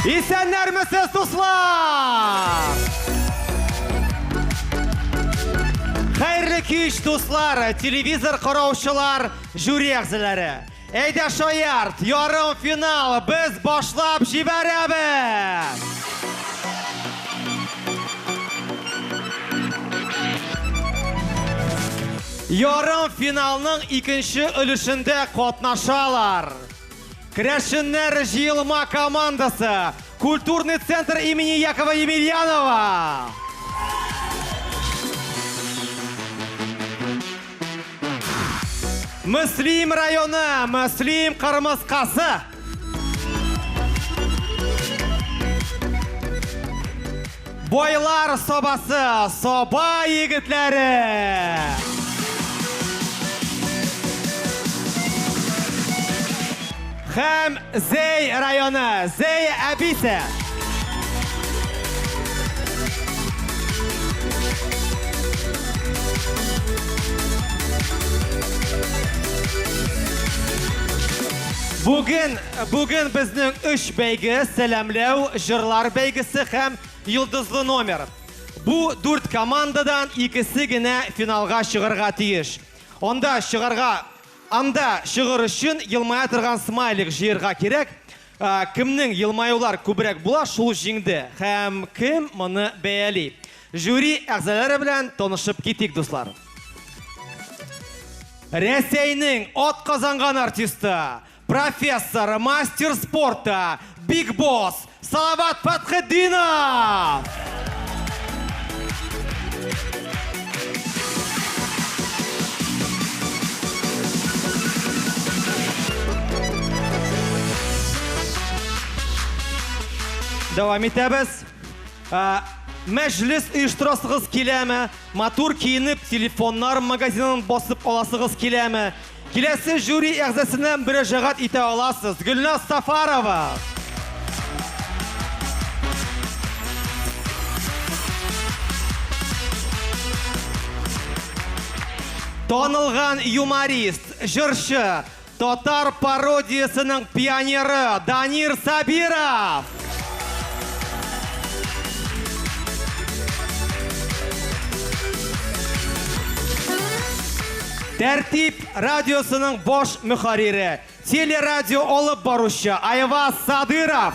Исәннәрмесез, дуслар! Хәйрле кич, дуслар, телевизор караучылар, жюри әгъзалары. Әйдә шаярт, ярым финал, без башлап җибәрәбез! Ярым финалның икенче өлешендә катнашалар. Крәшеннәр җыелма командасы, культурный центр имени Якова Емельянова. Муслим районы, Муслим Кырмыскасы. Бойлар собасы, соба егетләре. Һәм Зей районы, Зей әбисе. Бүген безнең 3 бәйге, сәламләү, җырлар бәйгесе һәм йолдызлы номер. Бу 4 командадан икесе генә финалга чыгарга тиеш. Анда чыгыр өчен елмая торган смайлик җыярга кирәк. Кемнең елмаюлар күбрәк була, шул җиңде. Һәм кем моны бәяли? Жюри әгъзалары белән танышып китик, дуслар. Рәсәйнең атказанган артисты, профессор, мастер спорта, Биг Босс, Салават Фатхетдинов! Давам итәбез. Мәҗлес оештырасыгыз киләме? Матур киенеп, телефоннар магазинын басып аласыгыз киләме? Киләсе жюри әгъзасыннан мөрәҗәгать итә аласыз. Гөлназ Сафарова. Танылган юморист, җырчы, татар пародиясының пионеры Данир Сабиров. Тәртип радиосының бош мөхәррире, телерадио алып баручы Айваз Садыров.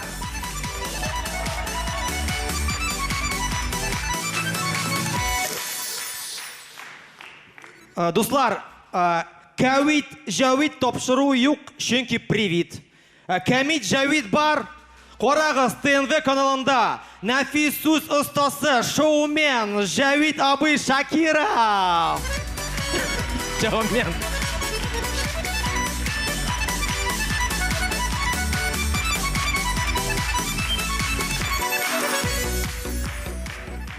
Дуслар, Кәвит Җавит тапшыру юк, чөнки привит. Кәмит Җавит бар. Карагыз, ТНВ каналында нәфис сүз остасы, шоумен Җавит абый Шакиров. Шоумен.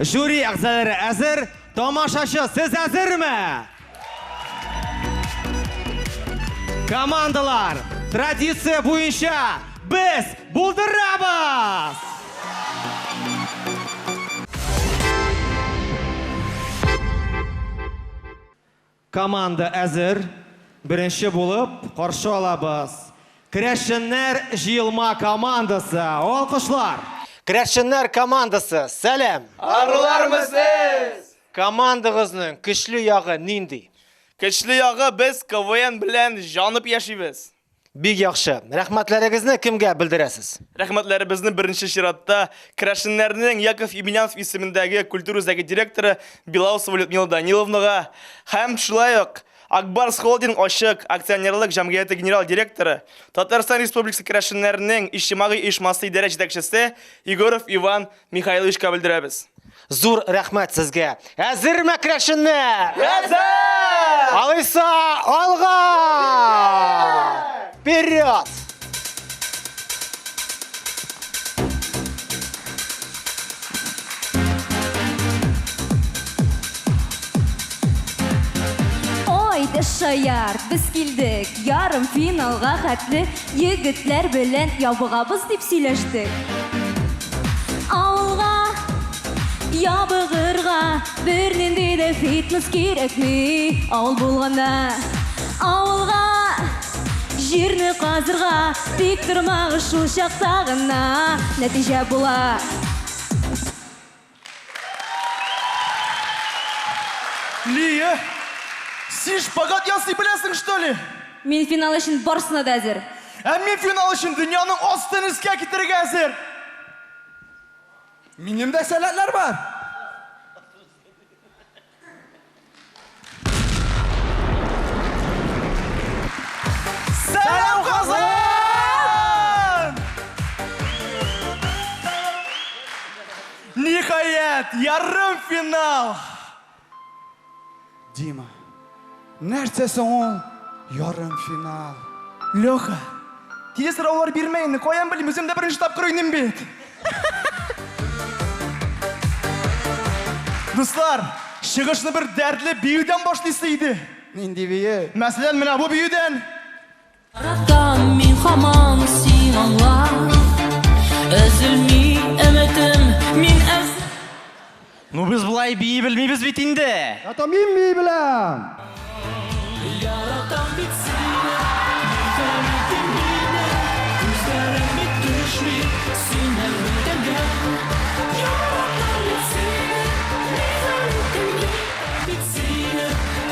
Жюри әгъзалары әзер, тамашачы, сез әзерме? Командалар, традиция буенча без булдырабыз! Команда әзер, беренче булып каршы алабыз. Крәшеннәр җыелма командасы, алкышлар. Крәшеннәр командасы, сәлам. Арулармысыз? Командагызның көчле ягы нинди? Көчле ягы без КВН белән җанып яшибез. Бик яхшы. Рәхмәтләрегезне кемгә белдерәсез? Рәхмәтләребезне беренче чиратта Крәшеннәрнең Яков Емельянов исемендәге культура үзәге директоры Белоусова Людмила Даниловнага һәм шулай ук Акбарс Холдинг Ачык акционерлык җәмгыяте генераль директоры, Татарстан Республикасы Крәшеннәрнең иҗтимагый оешмасы идарә җитәкчесе Егоров Иван Михайловичка белдерәбез. Зур рәхмәт сезгә. Әзерме Крәшеннәр? Әзер! Алайса, алга! Вперед! Ойды шаяр, біз килдек, ярым финалга хәтле егетләр белән ябыгабыз дип сөйләштек. Ауга, ябыгырга, бер нинди дә фитнес кирәкми, авыл булганда. Ауга Жерні қазырға Бик тұрмағы шул шақтағына Нәтиже бұла Лия, сен шпагат ясый білесің, что ли? Мен финал үшін барсына да әзір Мен финал үшін дүнияның астын іске кетірге әзір. Минем де сәләтләр бар. Сәлем Қазан! Нихаят, ярым финал! Дима, нәрсесің ол? Ярым финал. Леха, тиде сұраулар бермейін, қоян білім, өзімді бірінші тапқыр ойным бет. Достар, шығышны бір дәрдлі бейуден башлысы еді. Нинди бие? Мәселен, мына бұл бейуден. Yarattan min haman sin Allah Özülmi ümitim min ez Ну біз бұлай бейі білмейбіз бет енді. Ата мин бие білем. Yarattan bitsin Neferitim yine Gözlerim bit düşmüyor Sinem ödemde Yarattan bitsin Neferitim yine Bitsin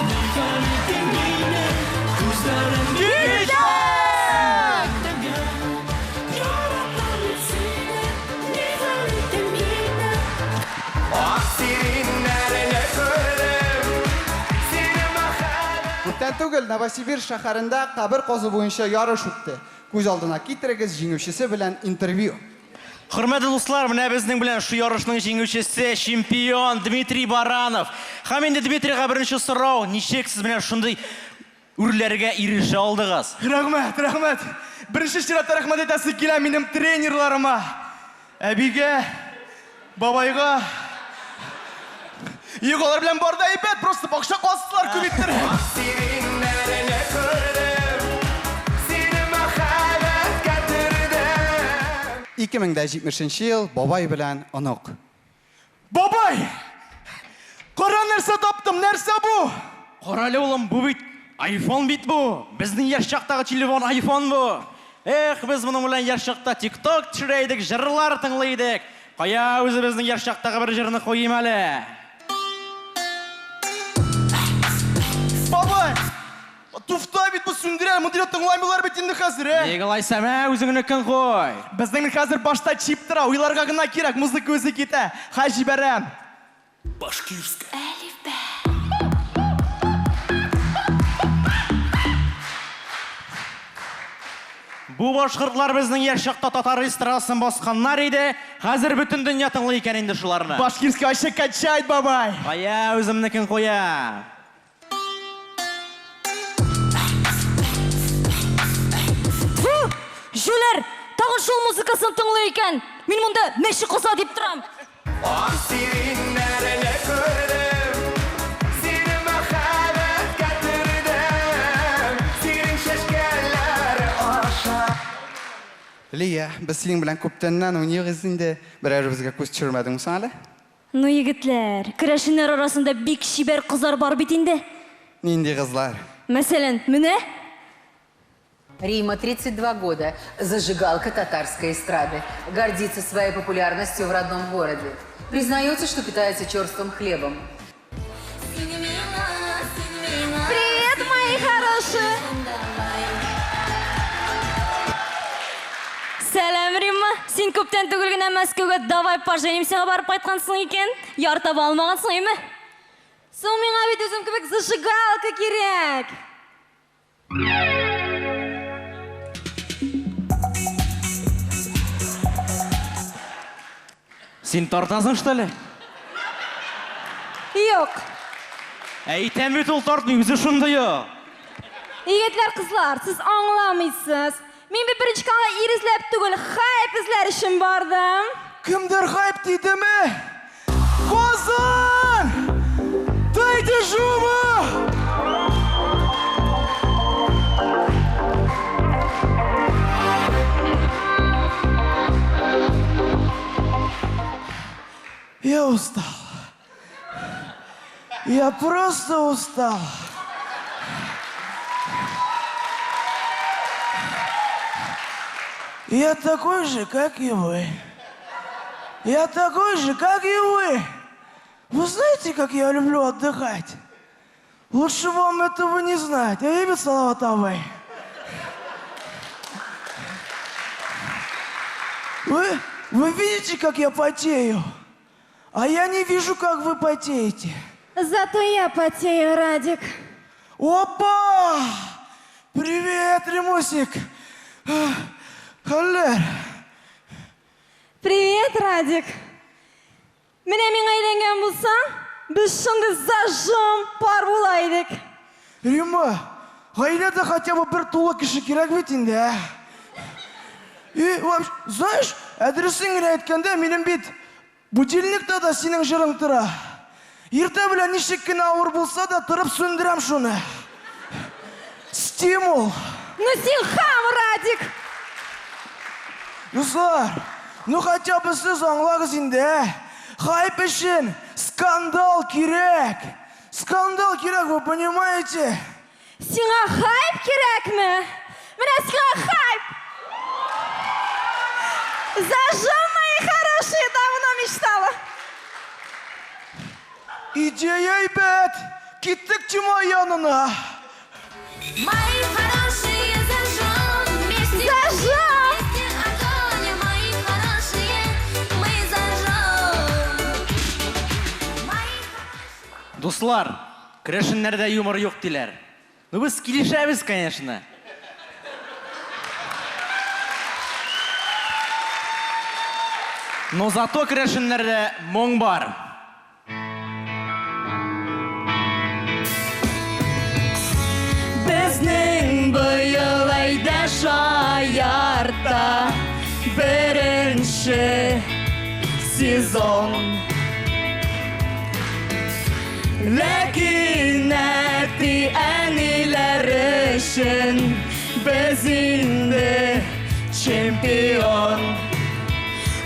Neferitim yine Gözlerim bit Күптән түгел Новосибирск шәһәрендә кабер казу буенча ярыш үтте. Күз алдына китерегез җиңүчесе белән интервью. Хөрмәтле дуслар, менә безнең белән шу ярышның җиңүчесе, чемпион Дмитрий Баранов. Һәм инде Дмитрийга беренче сорау, ничек сез менә шундый үрләргә ирешә алдыгыз? Рәхмәт, рәхмәт. Бірінші чиратта рәхмәт етәсе килә минем тренерларыма. Әбигә, бабайға. Еголар белән барда әйбәт, просто бакша кастылар күбиттер. 2070 ел бабай белән онук. Бабай! Кара нәрсә таптым, нәрсә бу? Карале улым, бу бит iPhone бит бу. Безнең яшь чактагы телефон iPhone бу. Эх, без моның белән яшь чакта TikTok төшерәйдек, җырлар тыңлыйдык. Кая үзебезнең яшь чактагы бер җырны куйым әле. Бабай! Туфта бит бу сүндерә, мөдирә тыңлаймыйлар бит инде хәзер, Егылай сәмә үзеңне көн куй. Безнең хәзер башта чип тора, уйларга гына кирәк, музыка үзе китә. Хаҗи бәрәм. Башкирск. Бу башкортлар безнең яшь чакта татар эстрадасын басканнар иде. Хәзер бөтен дөнья тыңлый икән инде шуларны. Башкирскә ачык качайт, бабай. Кая үземне көн куя. Жүлер, тағын шул музыкасын тыңлай екен. Мен мұнда мәші қоса деп тұрам. Лия, без синең белән күптәннән уйныйбыз инде. Берәр безгә күз төшермәдең соң әле? Ну, егетләр, көрәшеннәр арасында бик шибәр кызлар бар бит инде. Нинди кызлар? Мәсәлән, менә Рима, 32 года, зажигалка татарской эстрады. Гордится своей популярностью в родном городе. Признается, что питается черствым хлебом. Привет, мои хорошие! Сәлем, Римма. Син күптән түгел генә Мәскәүгә давай поженимся барып кайткансың икән. Яр таба алмагансың, әйме? Соң миңа бит үзем кебек зажигалка кирәк. Син тартасың, что ли? Юк. Әйтәм бит ул тартмый, үзе шундый. Егетләр, кызлар, сез аңламыйсыз. Мин бит беренче канга иризләп түгел, хайп эзләр өчен бардым. Кемдер хайп дидеме? Казан! Дайте жума! Я устал. Я просто устал. Я такой же, как и вы. Я такой же, как и вы. Вы знаете, как я люблю отдыхать? Лучше вам этого не знать. А я ведь Салаватовой. Вы видите, как я потею? А я не вижу, как вы потеете. Зато я потею, Радик. Опа! Привет, Ремусик. Халлер. Привет, Радик. Менә миңа әйләнгән булсаң, без шундый зажжем пар булайдык. Рима, гаиләдә хотя бы бер тулы кеше кирәк бит инде, а? И, знаешь, адресин генә әйткәндә, минем бит будильникта да синең җырың тора. Иртә белән ничек кенә авыр булса да торып сүндерәм шуны. Стимул. Ну син хам, Радик. Дуслар, ну хотя бы сез аңлагыз инде. Хайп өчен скандал кирәк. Скандал кирәк, вы понимаете? Сиңа хайп кирәкме? Менә сиңа хайп. Зажжем, мои хорошие, давно мечтала. Идея әйбәт. Киттек Тима янына. Мои хорошие зажжем вместе. Зажжем. Вместе огонь, мои хорошие, мы зажжем. Дуслар, керәшеннәрдә юмор юк диләр. Ну без килешәбез, конечно. Но зато керәшеннәрдә моң бар. Безнең быел әйдә шаярта беренче сезон. Ләкин әти әниләр өчен без инде чемпион.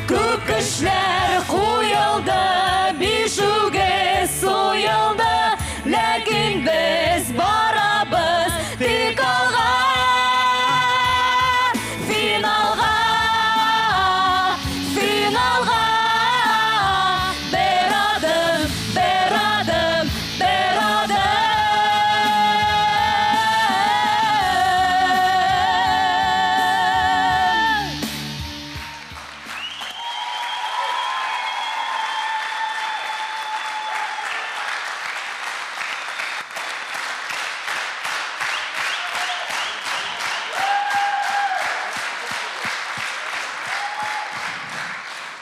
Күп кешеләр куелды, бишүгә суелды, ләкин без барабыз тик алга, финалга, финалга. Бер адым, бер адым, бер адым.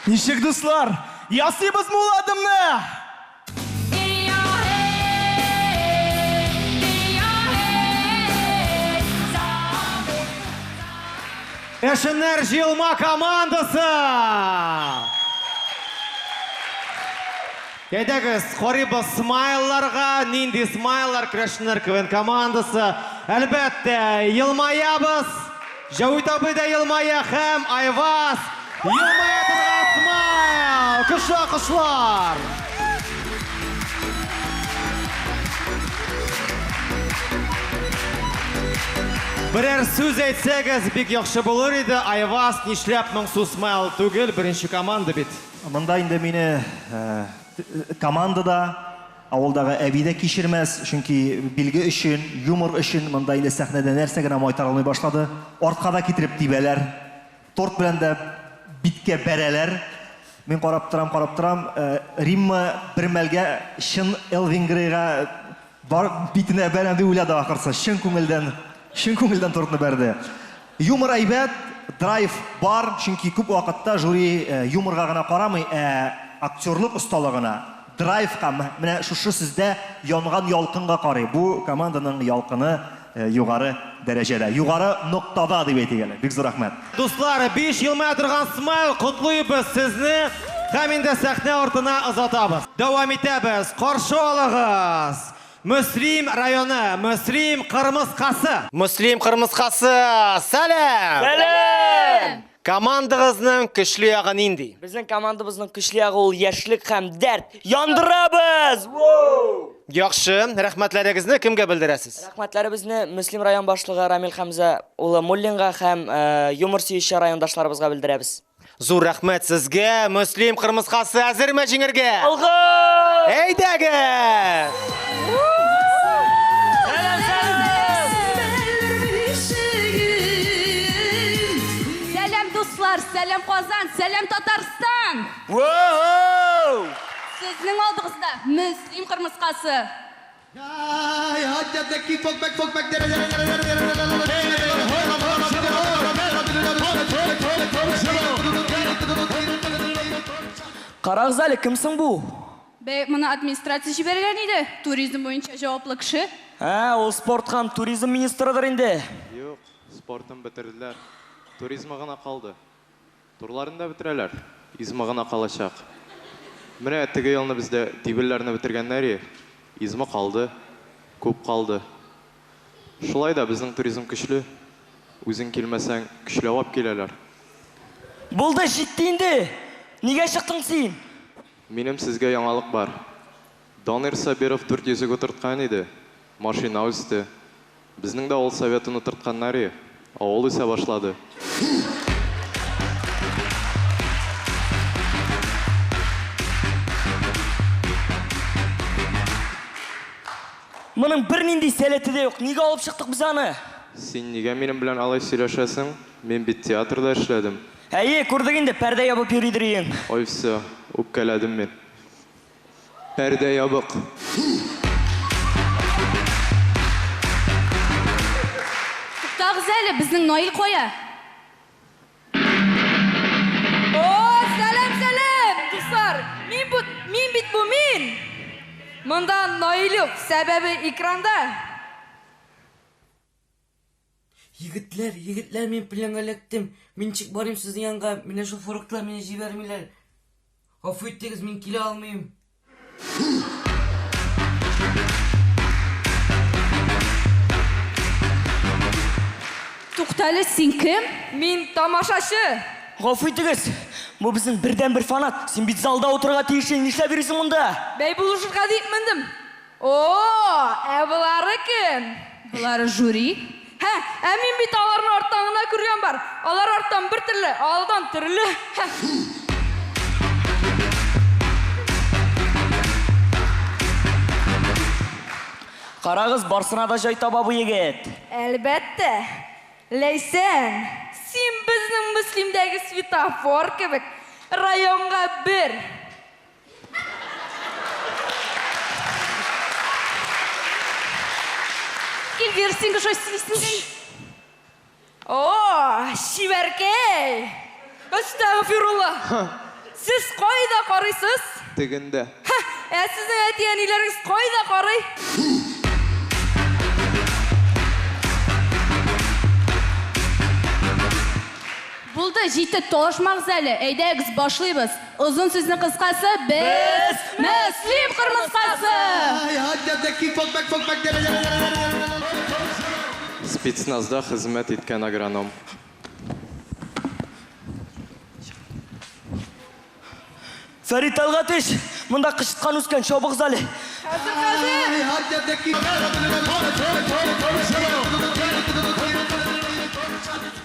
Ничек, дуслар? Ясыйбыз мул адымны? Эшенер җыелма командасы! Әйдәгез, карыйбыз смайларга, нинди смайлар Крашнер КВН командасы. Әлбәттә, елмаябыз. Җавит абый да елмая һәм Айваз. Елмая торган смайл! Кыша кышлар! Берәр сүз әйтсәгез, бик яхшы булыр иде. Айваз нишләп моңсу смайл түгел, беренче команда бит. Монда инде мине командада, авылдагы әбидә кичермәс, чөнки билге өчен, юмор өчен монда инде сәхнәдә нәрсә генә майтара алмый башлады. Артка да китереп тибәләр. Торт белән дә биткә бәрәләр. Мин карап торам, Римма бер мәлгә чын Элвингрейга бар битенә бәрәм дип уйлады ахырсы. Чын күңелдән тортны бәрде. Юмор әйбәт, драйв бар, чөнки күп вакытта жюри юморга гына карамый, актерлык осталыгына, драйвка, менә шушы сездә янган ялкынга карый. Бу команданың ялкыны югары дәрәҗәдә, югары ноктада дип әйтелгән. Бик зур рәхмәт. Дуслар, 5 елмая торган смайл, котлыйбыз сезне. Һәм инде сәхнә артына озатабыз. Дәвам итәбез. Каршы алыгыз. Мөслим районы, Мөслим Кырмыскасы. Муслим Кырмыскасы, сәлам! Сәлам! Командагызның көчле ягы нинди? Безнең командабызның көчле ягы ул яшьлек һәм дәрт. Яндырабыз! Яхшы, рәхмәтләрегезне кемгә белдерәсез? Рәхмәтләребезне Мөслим район башлыгы Рамил Хәмзә улы Муллинга һәм юмор сөюче райондашларыбызга белдерәбез. Зур рәхмәт сезгә, Мөслим кырмыскасы әзерме җиңәргә? Алга! Әйдәгез! Сәлам дуслар, сәлам Казан, сәлам Татарстан. Сезнең алдыгызда Мөслим кырмыскасы. Карагыз әле, кимсең бу? Бәй, моны администрация җибәргән иде. Туризм буенча җаваплы кеше. Ул спорт һәм туризм министрыдыр инде. Юк, спортын бетерделәр. Туризмы гына калды. Турларын да бетерәләр. Измы гына калачак. Менә теге елны бездә дибелләрне бетергәннәр. Измы калды, күп калды. Шулай да безнең туризм көчле. Үзең килмәсәң, көчләп киләләр. Булды, җитте инде. Нигә чыктың син? Минем сезгә яңалык бар. Данир Сабиров 400 утырткан иде. Машина үсте. Безнең дә ул советын утыртканнар. Авыл үсә башлады. Моның бер нинди сәләте дә юк. Нигә алып чыктык без аны? Син нигә минем белән алай сөйләшәсең? Мин бит театрда эшләдем. Әйе, күрдек инде, пәрдә ябып йөридер иен. Ой, все, үпкәләдем мин. Пәрдә ябык. Туктагыз әле, безнең Наил кая? Сәлам, дуслар. Мин бит бу мин. Монда Наил юк, сәбәбе экранда. Егетләр, мен планга эләктем. Мин чык барыйм сезнең янга. Менә шул фруктlar мине җибәрмиләр. Гафу итегез, мин килә алмыйм. Туктале, син кем? Мин тамашачы. Гафу итегез. Бу безнең бердән бер фанат. Син бит залда утырырга тиешсең, нишләп йөрисең монда? Бәй, булышырга дип мендем. Булары кем? Булары жюри. Мин бит аларны арттан гына күргән бар. Алар арттан бер төрле, алдан төрле. Карагыз, барсына да җай таба бу егет. Әлбәттә. Ләйсән, син безнең Мөслимдәге светофор кебек районга бер. Кил версинг шо силсин. Шибәркәй. Астагфирулла. Сез кайда карыйсыз? Тегендә. Сезнең әти-әниләрегез кайда карый? Булды, җитте, талашмагыз әле. Әйдәгез, башлыйбыз. Озын сүзнең кыскасы без Мөслим кырмыскасы. Спецназда хезмәт иткән агроном. Фәрит Алгатыш, монда кычыткан үскән чабыгыз әле.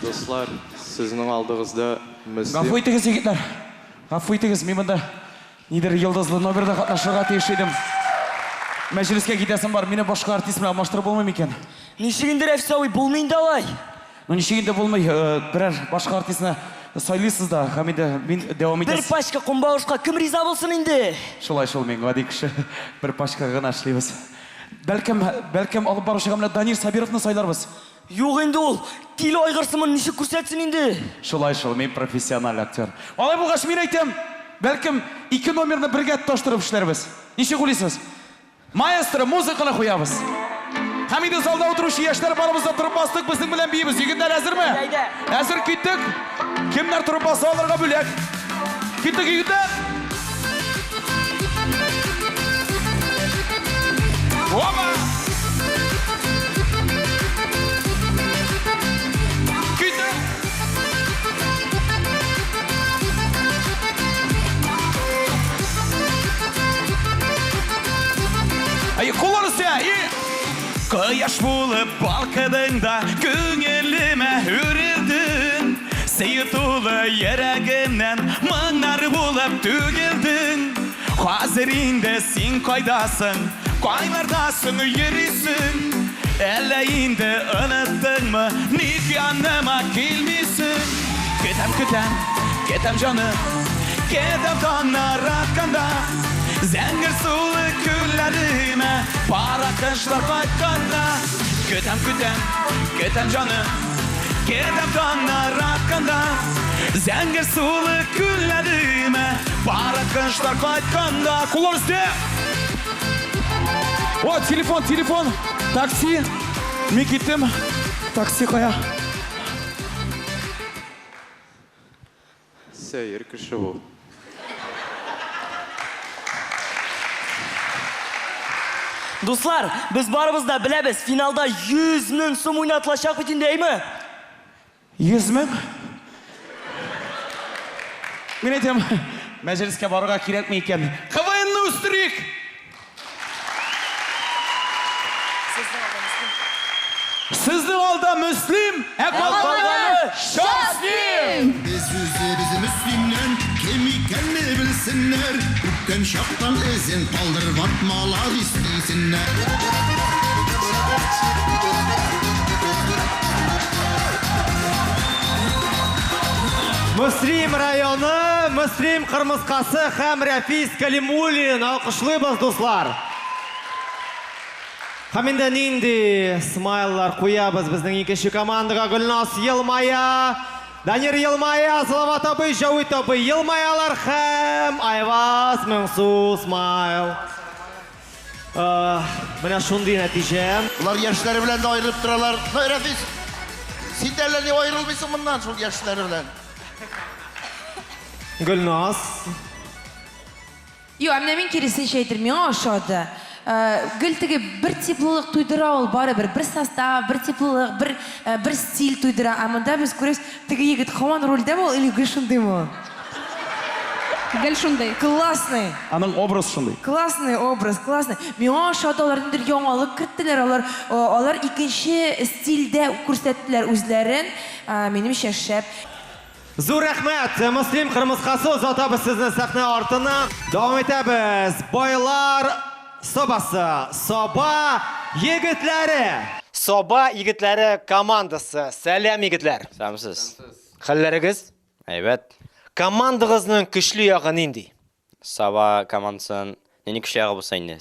Дуслар, сезнең алдыгызда Мөслим. Гафу итегез, егетләр. Гафу итегез, мин монда нидер йолдызлы номерда катнашырга тиеш идем. Мәҗлескә китәсем бар, мине башка артист белән алмаштырып булмый микән? Ничек инде Рәфсәви, булмый инде алай. Ничек инде булмый, берәр башка артистны сайлыйсыз да, һәм инде мин дәвам Бер итәс. пачка кумбавышка кем риза булсын инде? Шулай мин гади кеше. Бер пачка гына эшлибез. Бәлкем алып баручыга менә Данир Сабировны сайларбыз. Юк инде ул. Кило айгырсымын ничек күрсәтсен инде? Шулай мин профессиональ актер. Алай булгач мин әйтәм, бәлкем 2 номерны бергә таштырып эшләрбез. Ничек уйлыйсыз? Маэстро, музыканы куябыз. Һәм инде залда утыручы яшьләр барыбызда турып бастык, безнең белән биебез. Егетләр әзерме? Әзер киттек. Кемнәр турып баса алырга бүләк. Киттек, егетләр. Опа! Киттек. Кояш булып балкыдыңда күңеліме үрілдің. Сейітулы ерегімнен мыңнар болып түгілдің. Қазір инде сен қайдасың, қайлардасың үйірісің. Әлі инде ұныттың мы, неге аныма келмейсің. Кетем жаным, кетем таңнар атқанда. Зәңгір сулы күлләріме, пара қышлар қайтқанда. Кетем жаным, кетем таңнар атқанда. Зәңгір сулы күлләріме, пара қышлар қайтқанда. Құлар істе! О, телефон, такси. Мен кеттім, такси қоя. Сәйір кіші бұл. Достар, біз барыбыз да білеміз, финалда 100 мың сом ойнатылашақ бетін деймі? 100 мың? Мен айтам, мәжіліске баруға керек ме екен? КВН-ні үстірек! Сіздің алда Мүслим, қалғаны Шасним! Biz özlerimizi Müslümler, kemiklerini bilsinler. Hükkan şaptan ezin, kaldırıp atmalar isteysinler. Müslim rayonu, Müslim Kırmızkası hem Rəfiz Kalimulin. Alkışlıyız dostlar. Haminde nindi smaylar koyabız bizning ikінші komandaga Gulnaz Yılmaya, Danir Yılmaya, Salavat abi, Javit abi, Yılmayalar hem Ayvaz Mengsu Smile. Mine şunday netice. Ular yaşları bilen de ayrılıp duralar. Hayır Hafiz, sen derler niye ayrılmışsın bundan şu yaşları bilen? Gulnaz. Yo, emnemin kirisi şeydir, men aşağıda. Gültigi bir tiplılık tuydıra ol baribir, bir sastav, bir tiplılık, bir stil tuydıra. Amanda biz көрөбүз, тиги yigit hamon rolda mı, или Gül şunday mı? Gül şunday. Классный. Аның образ шундай. Классный образ, классный. Мен aşağıda олардың bir яңалык кірттілер, олар икенче стильде күрсәттілер үзләрен. Менимчә шәп. Зур рәхмәт, Müslim Kırmızkası uzatабыз сезне сәхнә артына. Давам итәбез. Байлар Sobası, Soba Yigitləri. Soba Yigitləri komandası. Сәлем yigitlər. Сәмсіз. Хәлләрегез? Әйбәт. Командагызның көчле ягы нинди? Соба командасын нені күші ағы болса инде.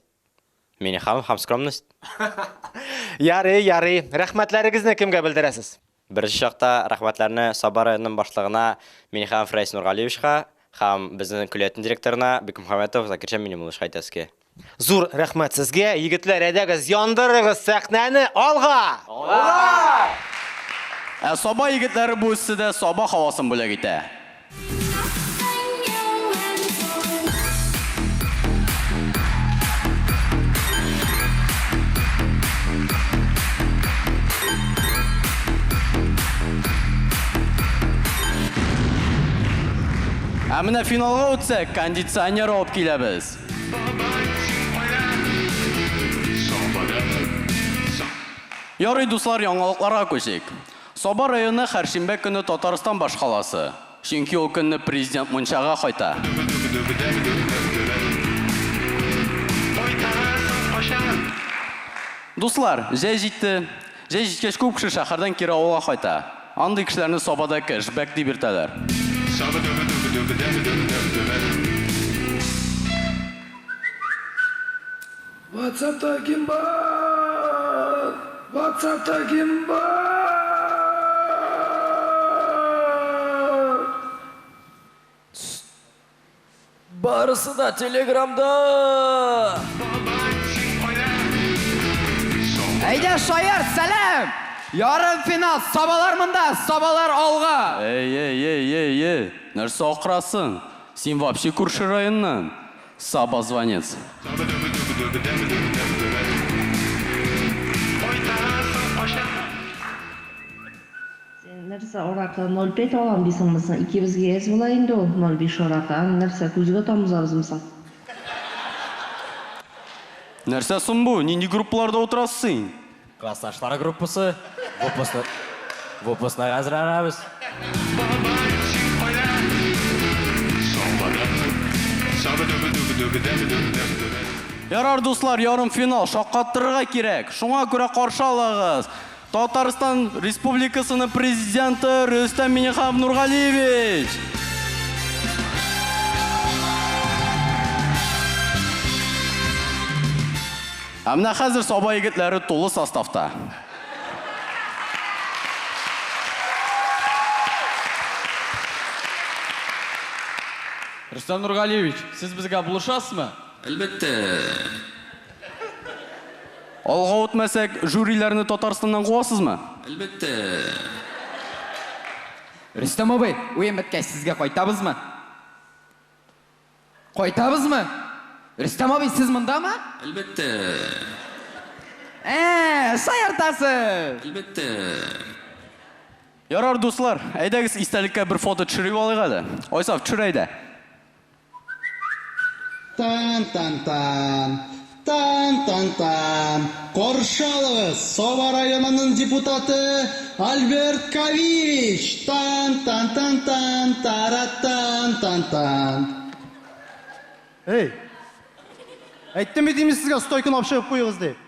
Мені хам скромность. Ярый. Рәхмәтләрегезне кемгә белдерәсез? Бірінші шақта рахмәтләрні Соба районының башлығына мені хам Фрейс Нурғалиевичқа, хам біздің күлетін директорына Бекмухамметов Закирчан Минимулыш қайтаске. Зур рәхмәт сезгә. Егетләр, әйдәгез, яндырыгыз сәхнәне алга! Соба егетләре бу үссидә Соба хавасын бүләк итә. Менә финалга үтсәк, кондиционер алып киләбез. Ярый дуслар, яңалыкларга күчик. Соба районы һәршимбә көне Татарстан башкаласы. Чөнки ул көнне президент Мунчага кайта. Дуслар, җәй җитте. Җәй җиткәч күп кеше шәһәрдән кире авылга кайта. Андый кешеләрне Собада кэшбэк дип йөртәләр. WhatsApp'ta kim var? WhatsApp'ta kim var? Barısı da Telegram'da. Әйдә, Шаяр, сәлем! Ярым финал, Собалар мында, Собалар алга! Эй, нәрсә акырасың? Син вообще күрше районнан. Соба звонец. Нәрсә оракы 05 алам дисең мисың? Икебезгә әз була инде ул 05 оракы. Нәрсә күзгә тамызабыз мисың? Нәрсә соң бу? Нинди группаларда утырасың? Классташлар группасы. Выпускной әзірләнәбез. Ярар дуслар, ярым финал шаккаттырырга кирәк. Шуңа күрә каршы алыгыз. Татарстан Республикасының президенты Рөстәм Миңнеханов Нургалиевич. Әмнә хәзер саба егетләре тулы составта. Рөстәм Нургалиевич, сез безгә булышасызмы? Әлбәттә. Алга үтмәсәк, жюриләрне Татарстаннан куасызмы? Әлбәттә. Рөстәм абый, уен беткәч сезгә кайтабызмы? Кайтабызмы? Рөстәм абый, сез мондамы? Әлбәттә. Шаяртасыз. Әлбәттә. Ярар дуслар, әйдәгез истәлеккә бер фото төшереп алыйк әле. Айсаф, төшер әйдә. Тан-тан-тан, тан-тан-тан. Коршалыгыз, Соба районының депутаты Альберт Кавич. Тан-тан-тан-тан, тараттан-тан-тан. Эй, әйттім бе дейміз сізге стойканы алып шығып қойыңыз деп.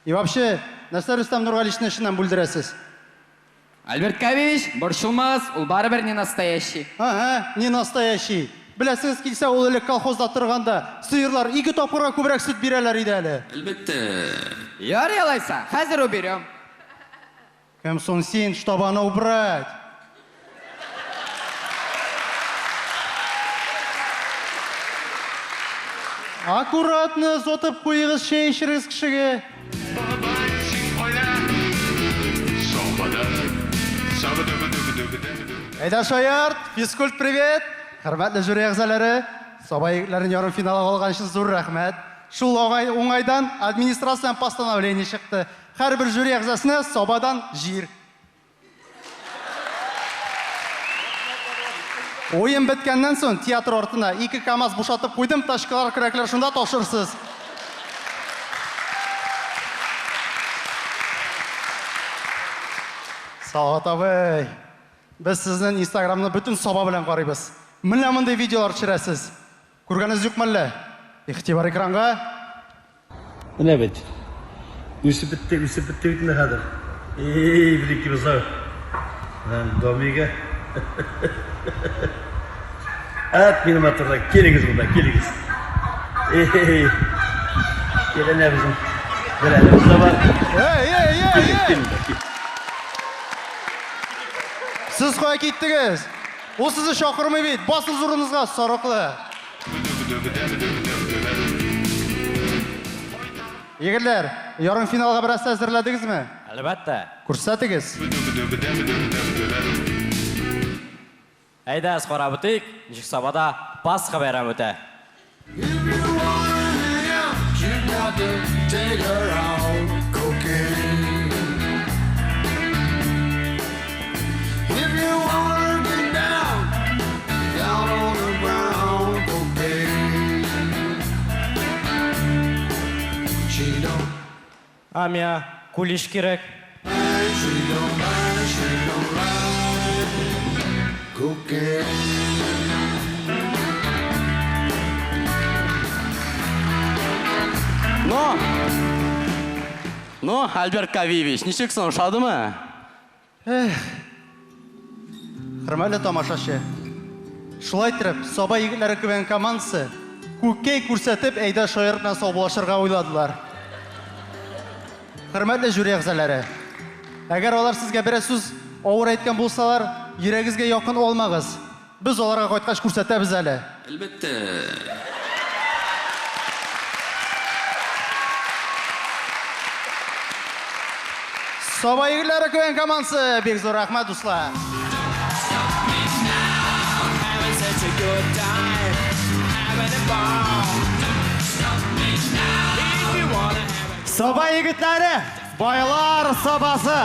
И вообще, нәрсе Рөстәм Нургалиевичтің ішінен бүлдіресіз? Альберт Кавич, борчылмас, ул барыбер не настоящий. Не настоящий. Білесіңіз келсе, ол әлі колхозда тұрғанда сыйырлар 2 тапқырға көбірек сүт берелер еді әлі. Әлбәттә. Ярый алайса, хәзер берем. Кем сон сен, чтобы она убрать? Аккуратно зотып қойығыз, шей ішіріңіз кішіге. Әйда Шаярт, физкульт привет. Хөрмәтле жюри әгъзалары, Саба егетләрен ярым финалга алган өчен зур рәхмәт. Шул уңайдан администрациядән постановление чыкты. Һәрбер жюри әгъзасына Сабадан җир. Ойын беткәннән соң театр артына 2 КАМАЗ бушатып куйдым, ташкалар, көрәкләр шунда ташырсыз. Салават абый, без сезнең Инстаграмны бөтен Саба белән карыйбыз. Менә мондай видеолар төшерәсез. Күргәнез юкмы әллә? Игътибар экранга. Менә бит. Үсеп бетте бит инде хәзер. Бер ике биза. Домига. Ат минем атырда келегез монда, келегез. Келәнә безнең. Берәлебез бар. Сіз қоя кеттіңіз? О сізі шақырмай бейт, басыл зұрыңызға, сарықлы. Егерлер, ярым финалға бір әсті әзірләдіңіз ме? Әлбәттә. Күрсәтігіз. Әйдә, қара бұтык, нешік Сабада Пасха бәйрәм өтә. Амия, кулиш керек. Ну, Альберт Кавивич, ничексің, ұшадымы? Хөрмәтле тамашачы, шулай итеп, Саба егетләре көбән командасы күккәй күрсәтеп, әйдә Шаярт белән саубулашырга уйладылар. Хөрмәтле жюри әгъзалары, әгәр алар сезгә берәр сүз авыр әйткән булсалар, йөрәгегезгә якын алмагыз. Без аларга кайткач күрсәтәбез әле. Әлбәттә. Саба егетләре көбән командасы, бик зур рәхмәт дуслар. Саба егетләре, байлар сабасы.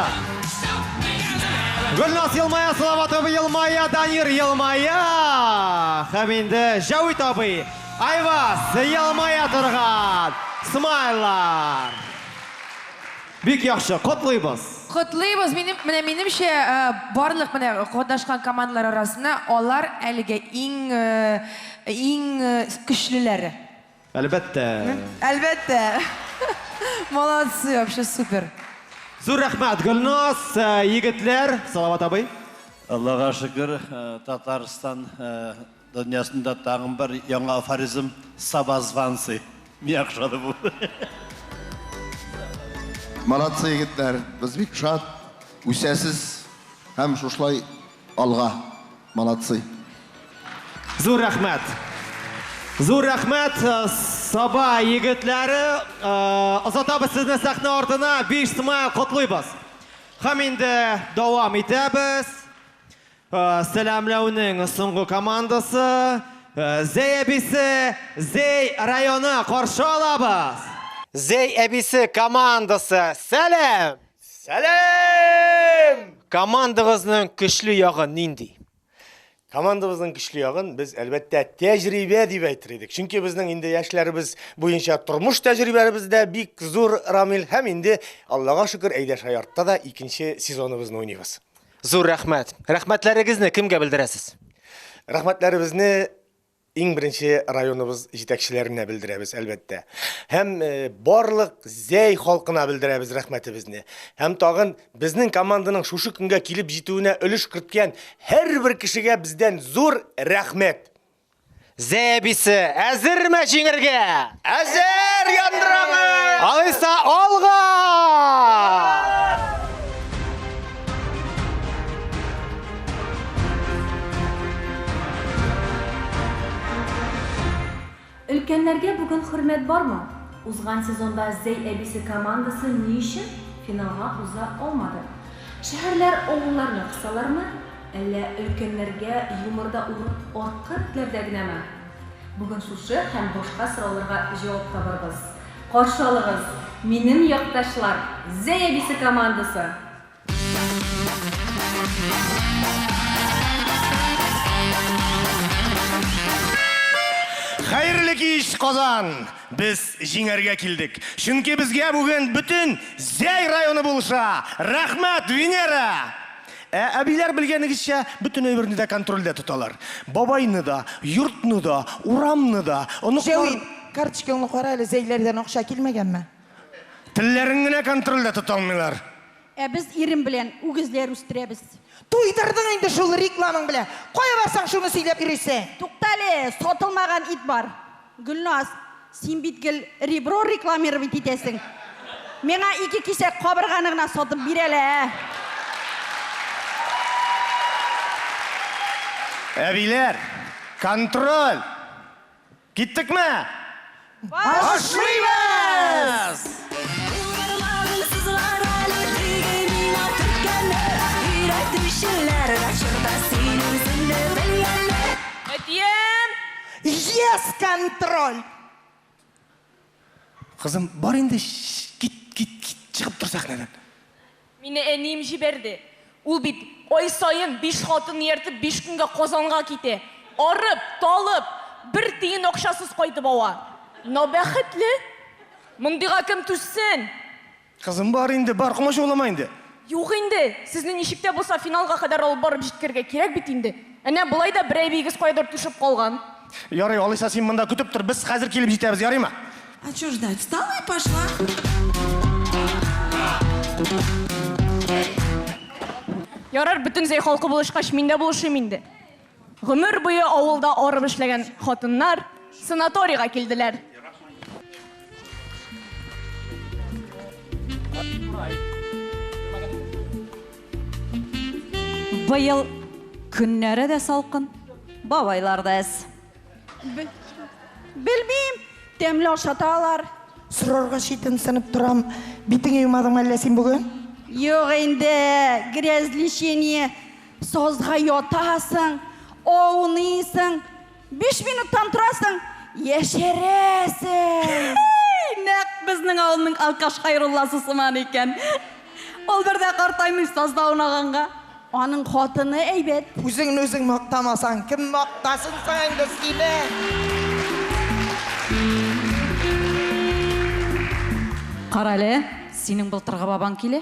Гөлнас елмая, Салават абый елмая, Данир елмая. Һәм инде Җавит абый, Айваз елмая торган. Смайлар. Бик яхшы, котлыйбыз. Котлыйбыз. Менемчә, барлык катнашкан командалар арасында алар әлегә иң көчлеләре. Әлбәттә. Әлбәттә. Молодцы, вообще супер. Зур рәхмәт, Гөлназ, егетләр, Салават абый. Аллаға шүкір, Татарстан дөньясында тағын бір яңа афоризм сабазвансы. Яқшады бұл. Молодцы егеттер, біз бик шат, үсәсіз, һәм шушлай алға. Молодцы. Зур рәхмәт. Зур рәхмәт, Саба егетләре. Озатабыз сезне сәхнә артына 5 смайл котлыйбыз. Һәм инде дәвам итәбез. Сәламләүнең соңгы командасы Зәй әбисе, Зәй районы каршы алабыз. Зәй әбисе командасы, сәлам! Сәлем! Командагызның көчле ягы нинди? Командабызның көчле ягын біз әлбәттә тәҗрибә дип әйтер идек. Чөнки безнең инде яшьләребез буенча тормыш тәҗрибәләребездә бик зур, Рамил, һәм инде Аллага шөкер Әйдәш Аяртта да 2нче сезоныбызны уйныйбыз. Зур рәхмәт. Рәхмәтләрегезне кемгә белдерәсез? Рәхмәтләребезне иң беренче районыбыз җитәкчеләренә белдерәбез, әлбәттә. Һәм барлык Зәй халкына белдерәбез рәхмәтебезне. Һәм тагын безнең команданың шушы көнгә килеп җитүенә өлеш керткән һәрбер кешегә бездән зур рәхмәт. Зәй әбисе, әзерме җиңәргә? Әзер яндырамыз! Алайса, алга! Өлкәннәргә бүген хөрмәт бармы? Узган сезонда Зәй әбисе командасы ни өчен финалга уза алмады? Шәһәрләр оңларны кысалармы? Әллә өлкәннәргә юморда урып арткы этләрдә генәме? Бүген шушы һәм башка сорауларга җавап табарбыз. Каршы алыгыз, минем якташлар, Зәй әбисе командасы. Хәерле кич, Казан! Без җиңәргә килдек. Чөнки безгә бүген бүтән Зәй районы булыша. Рәхмәт, Венера! Әбиләр белгәнегезчә, бүтән әйберне дә контрольдә тоталар. Бабайны да, йортны да, урамны да. Җәвин, карточкаңны кара әле, Зәйләрдән акча килмәгәнме? Телләрен генә контрольдә тоталмыйлар. Без ирем белән үгезләр үстерәбез. Туйдырдың инде шул рекламаң белән. Кая барсаң шуны сөйләп йөрисең. Туктале, сатылмаган ит бар. Гөлназ, син бит гел ребро рекламировать итәсең. Миңа 2 кисәк кабырганы гына сатып бирәләр. Әбиләр, контроль! Киттекме? Башлыйбыз! Әтием! Yes, контроль! Кызым, бар инде, кит, чыгып тур сахнадан. Мине әнием җибәрде. Ул бит ай сайын 5 хатын ертеп 5 көнгә Казанга китә. Арып, талып, 1 тиен акчасыз кайтып ала. Набәхетле. Мондыйга кем түссен? Кызым, бар инде, бар, кумаш олама инде. Юк инде, сезне ничектә булса финалга кадәр алып барып җиткергә кирәк бит инде. Әнә булай да бер әйбигез кайдыр төшеп калган. Ярый, алайса син монда көтеп тор, без хәзер килеп җитәбез, ярыймы? А что ждать? Встала и пошла. Ярар, бүтән Зәй халкы булышкач, мин дә булышым инде. Гомер буе авылда арып эшләгән хатыннар санаторийга килделәр. Быел көннәре дә салкын, бабайлар да әз. Белмим, тәмле ашаталар. Сорарга читен сынып торам. Битеңе юмадың әллә син бүген? Юк инде, грязлишение. Созга ятасың, ауныйсың. 5 минуттан торасың, яшәрәсең. Нәк безнең авылның Алкаш Хайрулласы сыман икән. Ул бердә картаймый сазда унаганга. Аның хатыны әйбәт. Үзең үзең мактамасаң, кем мактасын син дәскиле? Карале, сенің былтырғы бабаң келе?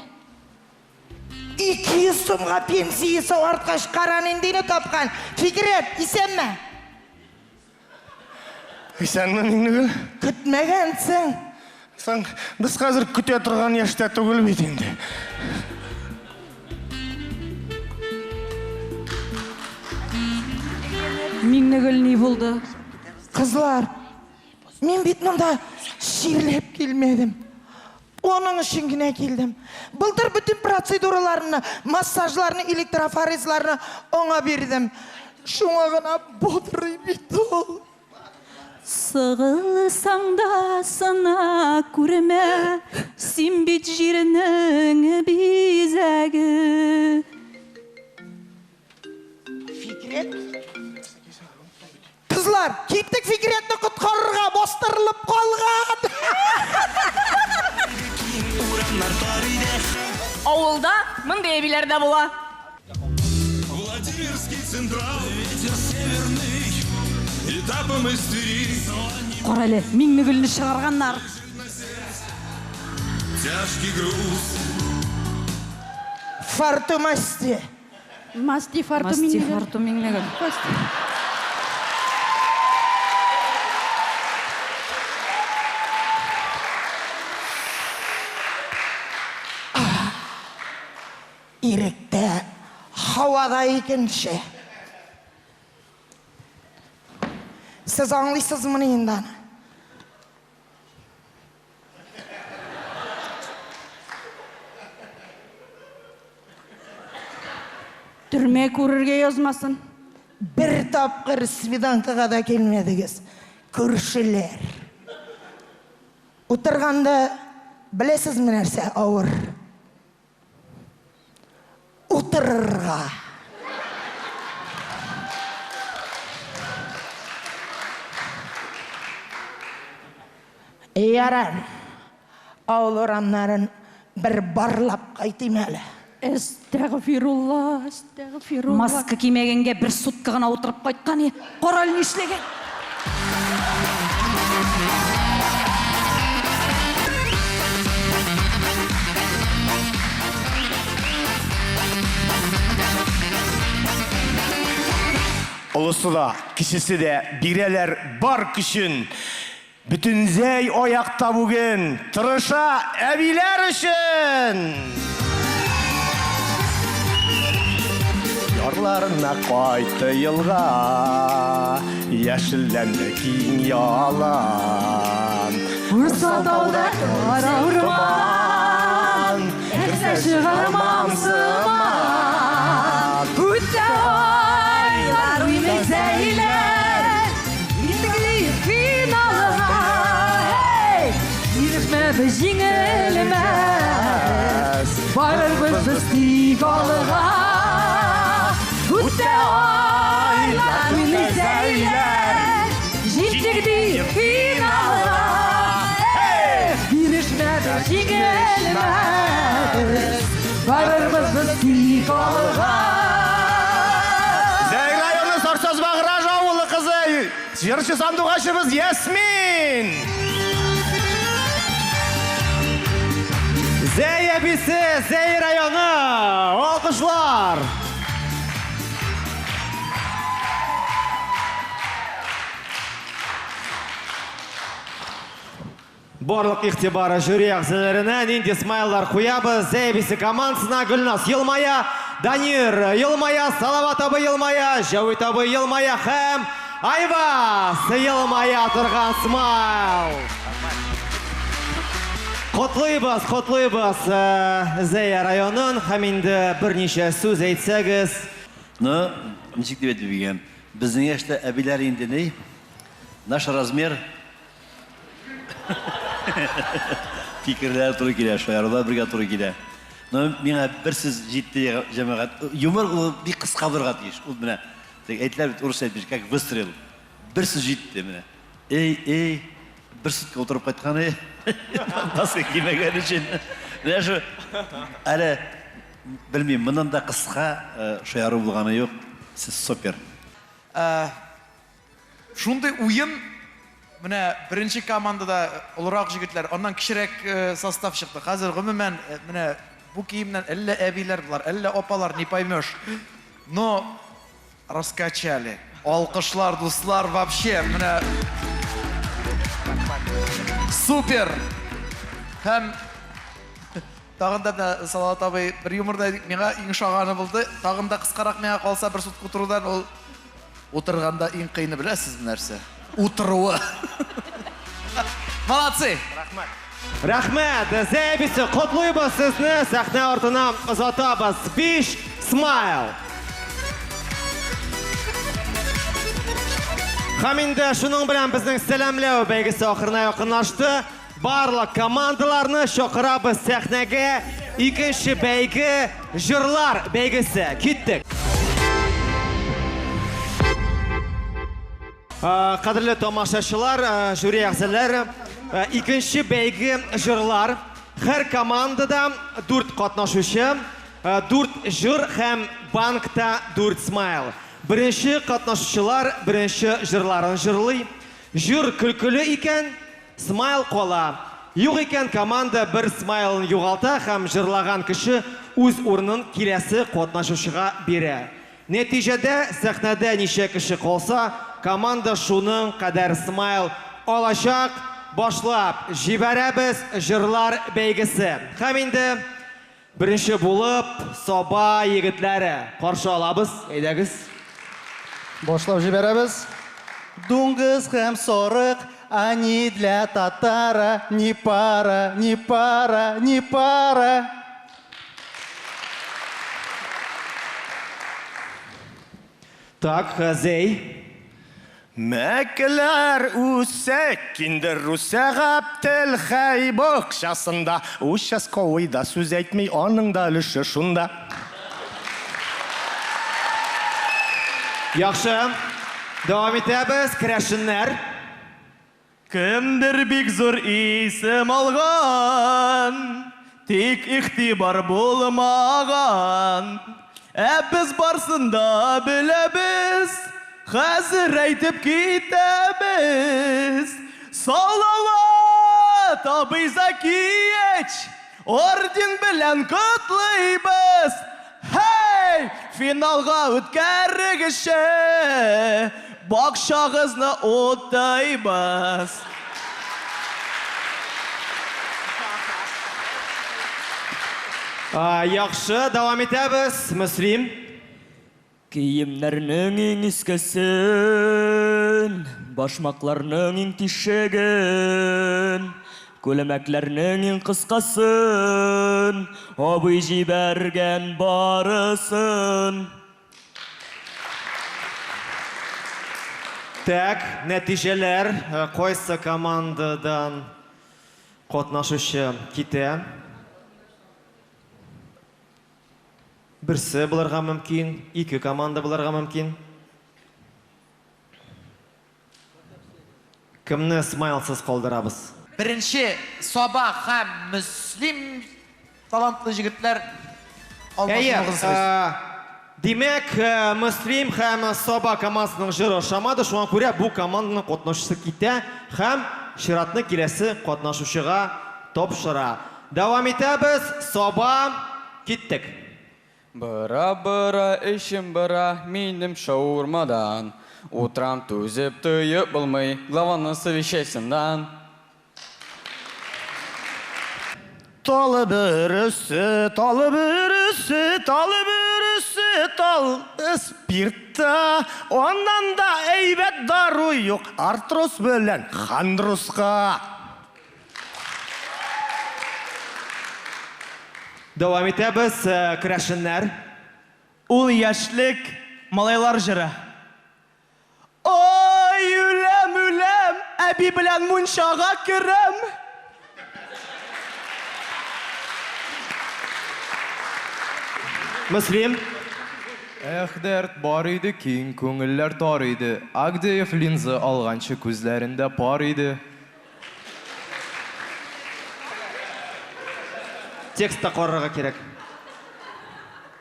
200 сомға пенсиясы артқаш қаранендейні тапқан. Фикрет, исен ме? Исен ме, Меңнігіл? Күтмегенсің. Сан, біз қазір күте тұрған ешті түгіл бетінде. Меңнігіл не болды? Қызлар, мен бет мұнда ширлеп келмедім. Оның үшін гіне келдім. Былтыр бүтін процедураларыны, массажларыны, электрофорезларыны оңа бердім. Шуңа ғана бодырый бет ол. Сығылсаң да сына көрме, сен бет жерінің безәгі. Фикрет? Қызлар, кеттік Фикретті құтқарырға бастырылып қалған. Ауылда мындай әбилер де бола. Владимирский централ, ветер северный, этапом истерии. Қарайлы, Меңнігілні шығарғандар. Тяжкий груз. Фарту масти. Масти фарту Меңнігіл. Иректе havada екінші. Сіз аңлайсыз мұны енді? Түрме көрерге язмасын. Бір тапқыр свиданкаға да келмедіңіз. Көршілер. Отырғанда білесіз ме нәрсе ауыр? Отырырға. Яран, ауыл орамнарын бір барлап қайтым әлі. Әстәғфирулла. Маска кимегенге бір сутка ғана отырып қайтқан е. Қорал не ішлеген? Ұлысы да, кішісі де бирелер бар күшін. Бүтінзей ояқта бүгін тұрыша әбилер үшін. Ярларына қайты елға, яшілләнді кейін ялан. Ұрсалтауда қара ұрман, әксә шығармам сыман. Күтті ойлар үймек зәйлер, ендігілі финалыға. Ерішмәді жеңілмәс, барырбыз біз тигалыға. Күтті ойлар үймек зәйлер, ендігілі финалыға. Ерішмәді жеңілмәс, барырбыз біз тигалыға. Жыршы сандуғашымыз Ясмин! Зәй әбісі, Зәй районы, алқышлар! Барлық иқтибары жюри ағзаларынан инде смайлар қоябыз. Зәй әбісі командасына Гүлназ Елмая, Данир Елмая, Салават абы Елмая, Жауит абы Елмая һәм Айва сыйылмая тұрған смайл. Құтлыйбыз Зәй районын, һәм енді бірнеше сөз әйтсәгіз. Ничек деп әйтіп егем? Біздің ешті әбилер енді не? Наш размер фикірлер тұры келе, шоярылар бірге тұры келе. Меңа бір сіз жетті жамағат. Юмор бір қысқа бірға дейш. Ол міне. Әйтілер бет ұрыс әйтмеш, как выстрел. Бір сіз жетті міне. Ей, бір сүтке отырып қайтқан Басқа кемеген үшін. Әлі білмейм, мұнан да қысқа шояру болғаны жоқ. Сіз супер. Шундай уйын Менә беренче командада олырак жигитләр, аннан кичерәк состав чыкты. Хәзер гомумән менә бу киемнән әллә әбиләр булар, әллә апалар, не поймешь. Но раскачали. Алкышлар, дуслар, вообще менә супер. Һәм тагын да Салават абый бер юморда миңа иң шаганы булды. Тагын да кыскарак миңа калса бер сутка утырудан ул утырганда иң кыйны беләсез нәрсә? Утыруы. Молодцы. Рахмат. Рахмат. Зәбисе котлыйбыз сезне. Сәхнә артына озатабыз. 5 смайл. Һәм инде шуның белән безнең сәламләү бәйгесе ахырына якынлашты. Барлык командаларны чакырабыз сәхнәгә. Икенче бәйге җырлар бәйгесе. Киттек. Кадерле тамашачылар, жюри әгъзалары, икенче бәйге җырлар. Һәр командада 4 катнашучы, 4 җыр һәм банкта 4 смайл. Беренче катнашучылар беренче җырларын җырлый. Җыр көлкеле икән, смайл кала. Юк икән команда бер смайлын югалта һәм җырлаган кеше үз урынын киләсе катнашучыга бирә. Нәтиҗәдә сәхнәдә ничә кеше калса, команда шуның кадәр смайл алачак. Башлап җибәрәбез җырлар бәйгесе. Һәм инде беренче булып Саба егетләре каршы алабыз. Әйдәгез. Башлап җибәрәбез. Дуңгыз һәм сарык, они для татара, ни пара, ни пара, ни пара. Так, Зей. Мәкләр үсәк киндер үсәгәп тел хәй бакчасында. Участковыйда сүз әйтмей, аның да өлеше шунда. Яхшы. Дәвам итәбез, керәшеннәр. Кемдер бик зур исем алган, тик ихтибар булмаган. Без барсында беләбез, хәзер әйтеп китәбез. Салават абый Закиевич, орден белән котлыйбыз. Hey! Финалга үткәргечә бакчагызны утайбыз. Яхшы, дәвам итәбез, Мөслим. Киемнәрнең иң искесен, башмакларның иң тишеген, күлмәкләрнең иң кыскасын, абый җибәргән барысын. Так, нәтиҗәләр кайсы командадан катнашучы китә? Берсе булырга мөмкин, 2 команда булырга мөмкин. Кемне смайлсыз калдырабыз? Беренче Саба һәм Мөслим талантлы җегетләр алмашыгыз. Димәк, Мөслим һәм Саба командасының җыры ошамады, шуңа күрә бу команданың катнашучысы китә һәм чиратны киләсе катнашучыга тапшыра. Дәвам итәбез, Саба, киттек. Быра-быра эшем быра минем шаурмадан. Утрам түзеп тыйып булмый главаны совещайсындан. Талы бүрісі, талы бүрісі, талы бүрісі, тал спиртта. Ондан да әйбәт дару юк, артрос белән хандрусқа. Дәвам итәбез, керәшеннәр. Ул яшьлек малайлар җыры. Ой, үләм, үләм, әби белән мунчага керәм. Мөслим. Эх, дәрт бар иде, киң күңелләр тар иде. Агдеев линза алганчы күзләрендә пар иде. Текстта карарга кирәк.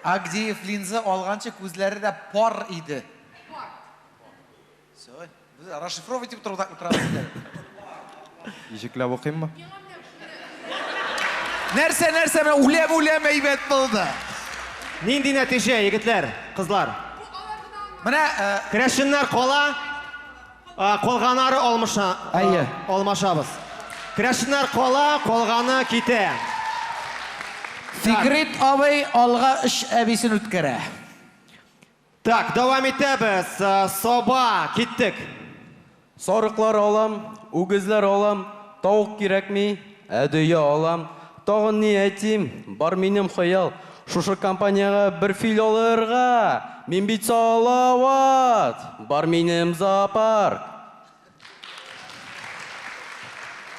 Агдеев линза алганчы күзләре дә пар иде. Расшифровать итеп утырабыз. Ижекләп укыйммы? Нәрсә мен үләм әйбәт булды. Нинди нәтиҗә, егетләр, кызлар? Менә Керәшеннәр кала, калганнары алмашабыз. Керәшеннәр кала, калганы китә. Фикрит абый алга эш әбисен үткәрә. Так, давам итәбез. Соба, киттек. Сарыклар алам, үгезләр алам, тавык кирәкми, әдия алам. Тагын ни әйтим, бар минем хыял. Шушы компанияга бер фил алырга. Мин бит салават, бар минем зоопарк.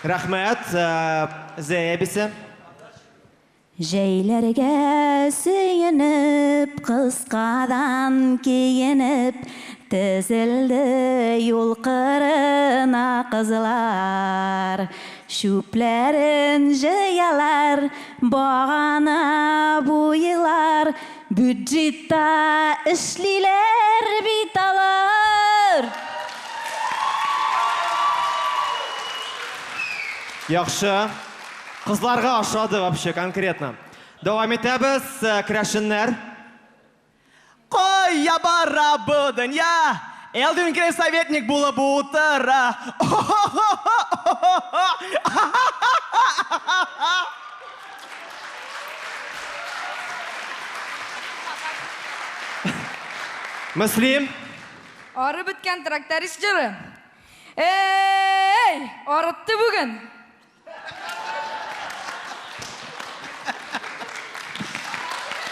Рәхмәт, Зәя әбисе. Жәйләргә сөйенеп, кыскадан киенеп, тезелде юл кырына кызлар. Шүпләрен җыялар, багана буйлар, бюджетта эшлиләр бит алар. Яхшы. Кызларга ошады вообще конкретно. Давам итәбез, керәшеннәр. Кая бара бу дөнья? Элдин край советник булып утыра. Муслим. Ары біткән тракторист жыры. Эй, арытты бүген.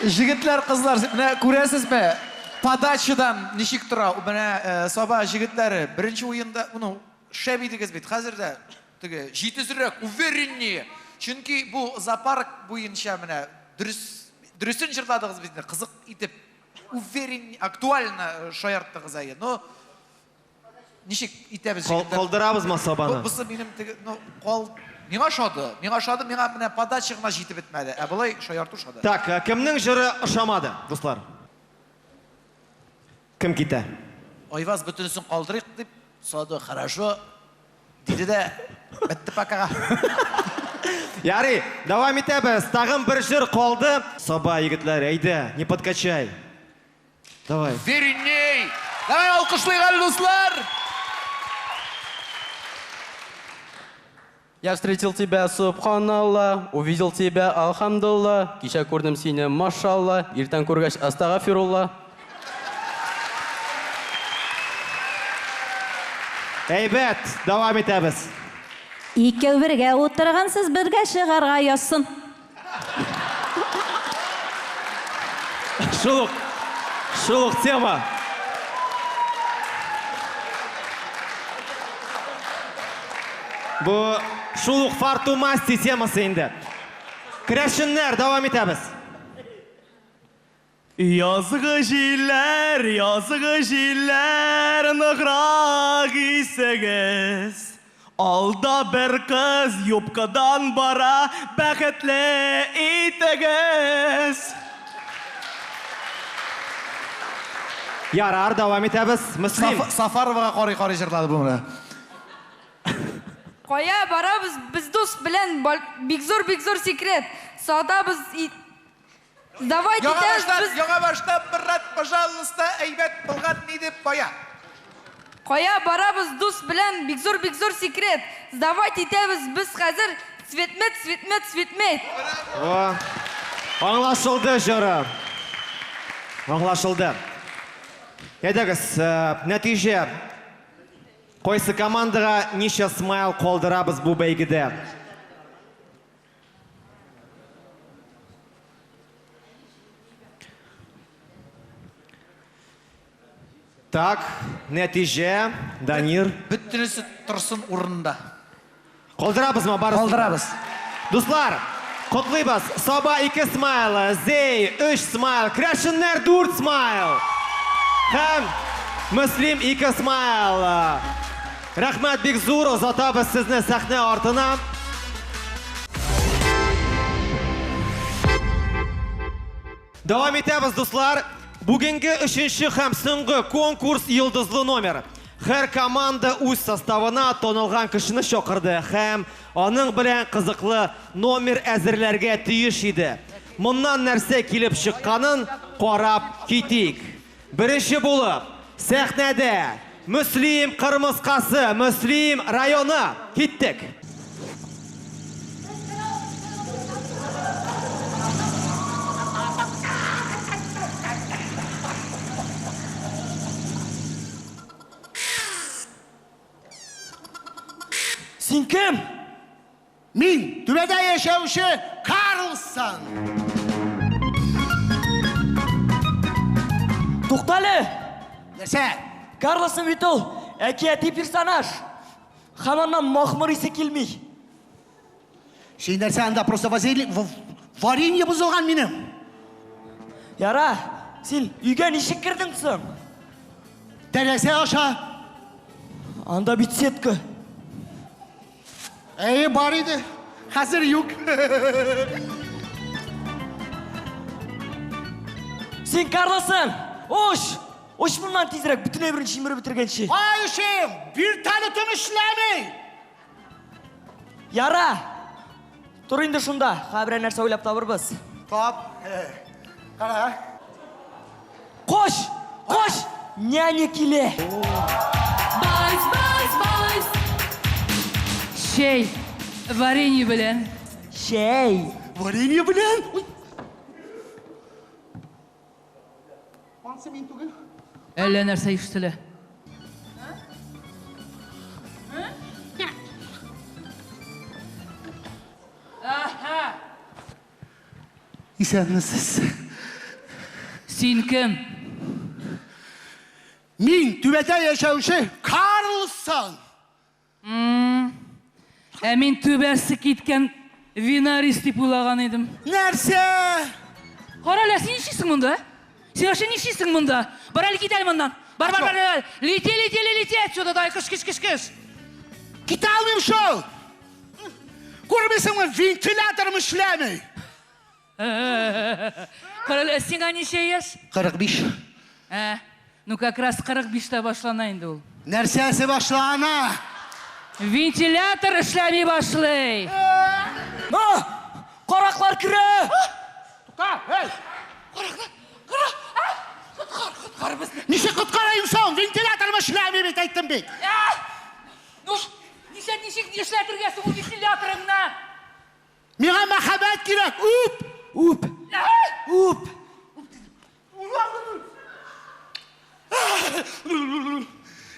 Жігітлер, қызлар, менә күрәсезме? Подачадан ничек тора? Менә Саба жігітләре беренче уенда, шәп идегез бит. Хәзердә теге җитезрәк, увереннее. Чөнки бу зоопарк буенча менә дөресен җырладыгыз бит, кызык итеп, уверен, актуально шаярттыгыз әйе. Ничек итәбез жігітләр? Калдырабызмы Сабаны? Бусы минем теге, миңа шады, миңа менә подача гына җитеп бетмәде. Ә булай шаярту шады. Так, кемнең җыры ошамады, дуслар? Кем китә? Айваз бөтенесен калдырыйк дип, Сады хорошо диде дә бетте пакага. Ярый, давам итәбез. Тагын бер җыр калды. Саба егетләр, әйдә, не подкачай. Давай. Верней! Давай алкышлыйгыз, дуслар! Я встретил тебя, субханалла, увидел тебя, алхамдулла, кичә күрдем сине, машалла, иртән күргәч, астагфирулла. Әйбәт, давам итәбез. Икәү бергә утыргансыз, бергә чыгарга язсын. Шулук тема. Бу шулук фартумасти темасы инде. Керәшеннәр, давам итәбез. Язгы җилләр, ныграк исегез. Алда бер кыз юбкадан бара, бәхетле итегез. Ярар, давам итәбез. Муслим. Сафаровага карый җырлады бу менә. Кая барабыз, без дус белән бик зур секрет. Садабыз. Давайте яңа баштап бер рәт, пожалуйста, әйбәт булган ни дип кая. Кая барабыз дус белән бик зур секрет. Давайте итәбез без хәзер цветмет. Аңлашылды җыры. Аңлашылды. Әйдәгез, нәтиҗә. Кайсы командага ничә смайл калдырабыз бу бәйгедә? Так, нәтиҗә, Данир. Бөтенесе торсын урында. Калдырабызмы барысын? Калдырабыз. Дуслар, котлыйбыз. Саба 2 смайл, Зей 3 смайл, Керәшеннәр 4 смайл. Һәм Муслим 2 смайл. Рәхмәт бик зур, озатабыз сезне сәхнә артына. Давам итәбез, дуслар. Бүгенге 3-нче һәм соңгы конкурс йылдызлы номер. Һәр команда үз составына танылган кешене чакырды һәм аның белән кызыклы номер әзерләргә тиеш иде. Моннан нәрсә килеп чыкканын карап китик. Беренче булып, сәхнәдә Мөслим Кырмыскасы, Мөслим районы. Киттек. Син кем? Мин түбәдә яшәүче Карлсон. Туктале. Нәрсә? Карлсон бит ул әкияти персонаж. Хаманнан махмыр исе килми. Син нәрсә анда просто варенье бузылган минем. Яра, син өйгә ничек кирдең соң? Тәрәзә аша. Анда бит сетка. Бар иде. Хәзер юк. Син Карлсон, Ош bundan tezrek, bütün evrin şimiri bitirgençi. Ay uşağım, bir tanıtım işlemi. Yara, dur indi şunda, habire nerse oylap tabırбыз. Top, kara. Koş, nyanya kile. Boys. Варенье белән. Варенье белән? Ансы мин түгел. Әллә нәрсә ишетелә. Исәнмесез. Син кем? Мин түбәдә яшәүче Карлсон. Ә мин түбәсе киткән винарист дип уйлаган идем. Нәрсә? Кара әле, син нишисең монда? Син ошо нишисең монда? Бар әле кит әле моннан. Бар. Лети отсюда, дай, кыш. Китә алмыйм шул. Күрмисеңме, вентиляторым эшләмәй. Кара әле, сиңа ничә яшь? 45. Ну как раз 45-тә башлана инде ул. Нәрсәсе башлана? Вентилятор эшләми башлый. Караклар керә. Туктар, эй! Коткар безне. Ничек коткарайым соң? Вентиляторым эшләми бит, әйттем бит. Ну, ничек эшләтергә соң ул вентиляторыңны? Миңа мәхәббәт кирәк. Үп.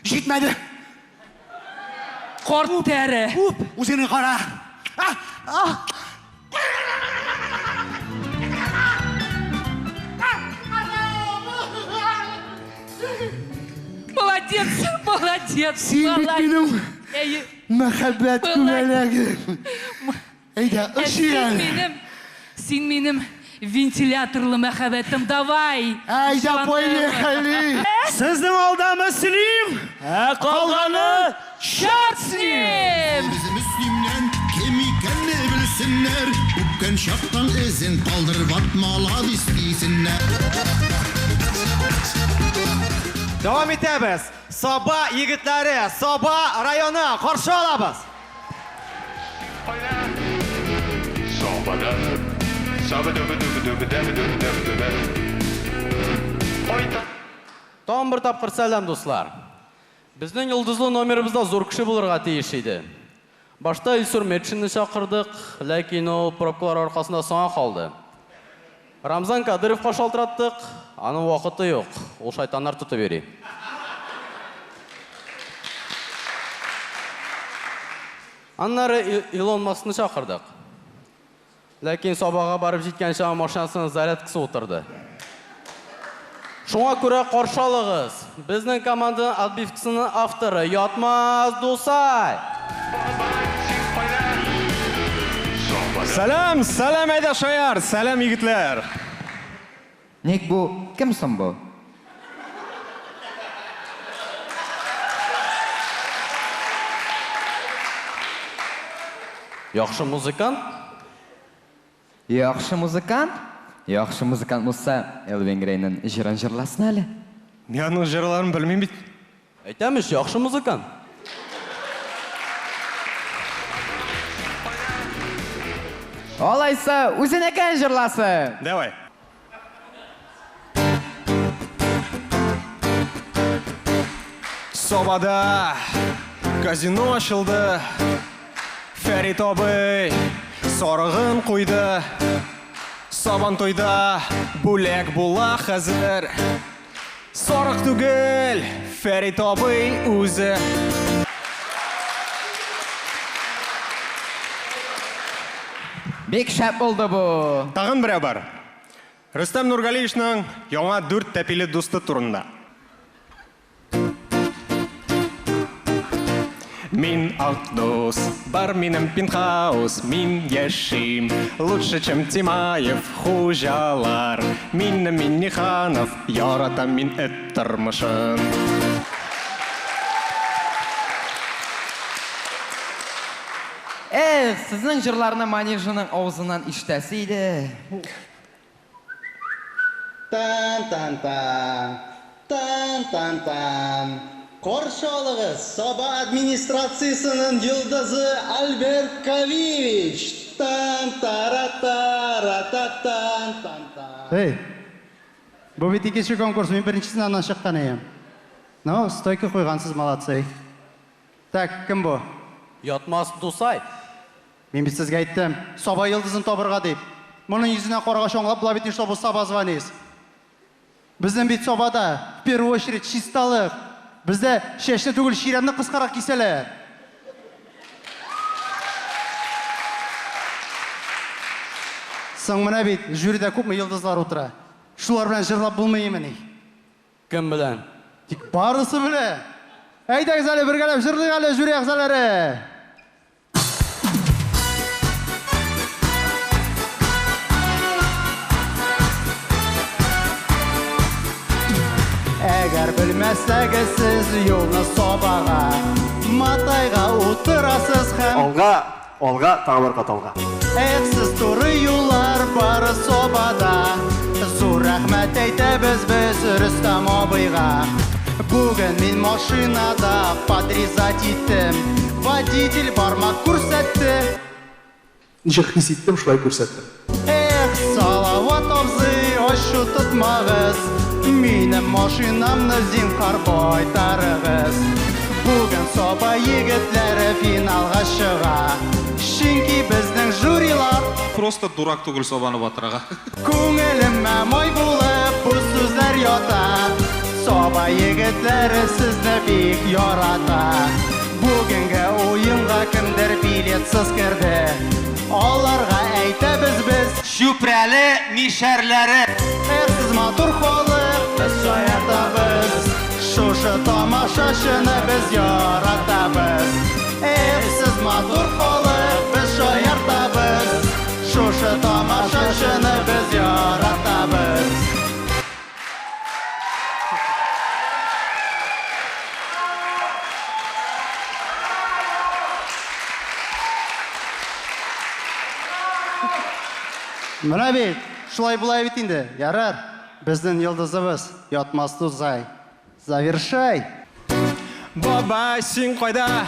Җитмәде. Корт тәре. Үзене кара. Молодец. Син бит минем мәхәббәт күмәләгем. Әйдә, ышыган. Син минем вентиляторлы мәхәббәтем, давай. Әйдә, поехали. Сезнең алда Мөслим, калганы шарт с ним. Biz Müslümlen kim ikenni bilsinler. Ükken şaktan izin kaldırıp atmalar istesinler. Devam etəbiz. Soba yigitləri, Soba rayonu qarşı alabız. Тагын бер тапкыр сәлам, дуслар. Безнең йолдызлы номерыбызда зур кеше булырга тиеш иде. Башта Илсур Метшинны чакырдык, ләкин ул пробкалар аркасында соңга калды. Рамзан Кадыровка шалтыраттык, аның вакыты юк. Ул шайтаннар тутып йөри. Аннары Илон Маскны чакырдык. Ләкин Собага барып җиткәнче машинасының зарядкасы утырды. Шуңа күрә каршы алыгыз. Безнең команданың отбивкасының авторы Ятмаз Дусай. Сәлам, әйдә шаяр, сәлам егетләр. Ник бу? Кем соң бу? Яхшы музыкант? Яхшы музыкант? Яхшы музыкант булса, Элвин Грейнин җырын җырласын әле. Мен аның җырларын белмим бит. Әйтәмеш, яхшы музыкант. Алайса, үзенекен жырласын. Давай. Собада казино ашылды. Фәрит абый сарыгын куйды. Сабан тойда бүләк була хәзер. Сарык түгел, Фәрит абый үзе. Бик шәп булды бу. Тагын бере бар. Рөстәм Нургалиевичнең яңа 4 тәпиле дусты турында. Мин Агдос, бар минем пентхаус, мин яшим, лучше, чем Тимаев, хужалар. Минне Минниханов, яратам мин эт тормышын. Сезнең җырларны Манежаның авызыннан ишетәсе иде. Тан-тан-тан, тан-тан-тан. Коршалыгыз Саба администрациясының йылдызы Альберт Кавивич. Тан-тара-тара-та-тан-тан-тан. Эй, бу бит икенче конкурс, мен беренчесеннән чыккан идем. Ну, стойка куйгансыз, молодцы. Так, кем бу? Ятмас Дусай. Мен бит сезгә әйттем, Саба йылдызын табырга дип. Моның йөзенә карагач аңлап була бит, что бу Саба звонис. Безнең бит Сабада, в первую очередь, чисталык. Бездә чәчне түгел, чиремне кыскарак кисәләр. Соң менә бит жюридә күпме йылдызлар утыра. Шулар белән җырлап булмыймыни? Кем белән? Тик барысы белән. Әйдәгез әле бергәләп җырлыйк әле жюри әгъзалары. Әгәр белмәсәгез сез юлны Сабага, Матайга утырасыз һәм Алга, тагы бер кат алга. Сез туры юллар бары Сабада. Зур рәхмәт әйтәбез без Рөстәм абыйга. Бүген мин машинада подрезать иттем. Водитель бармак күрсәтте. Ничек хис иттем, шулай күрсәттем. Салават абзый, ачу тотмагыз. Минем машинамны зинһар кайтарыгыз. Бүген Саба егетләре финалга чыга. Чөнки безнең жюрилар просто дурак түгел Сабаны батырага. Күңелемә май булып бу сүзләр ята. Саба егетләре сезне бик ярата. Бүгенге уенга кемдер билетсыз керде. Аларга әйтәбез без Шүпрәле мишәрләре. Сез матур халык, без шаяртабыз. Шушы тамашачыны без яратабыз. Сез матур халык, без шаяртабыз. Шушы тамашачыны без яратабыз. Менә бит, шулай була бит инде. Ярар, безнең йылдызыбыз Ятмас Дусай. Завершай. Бабай, син кайда?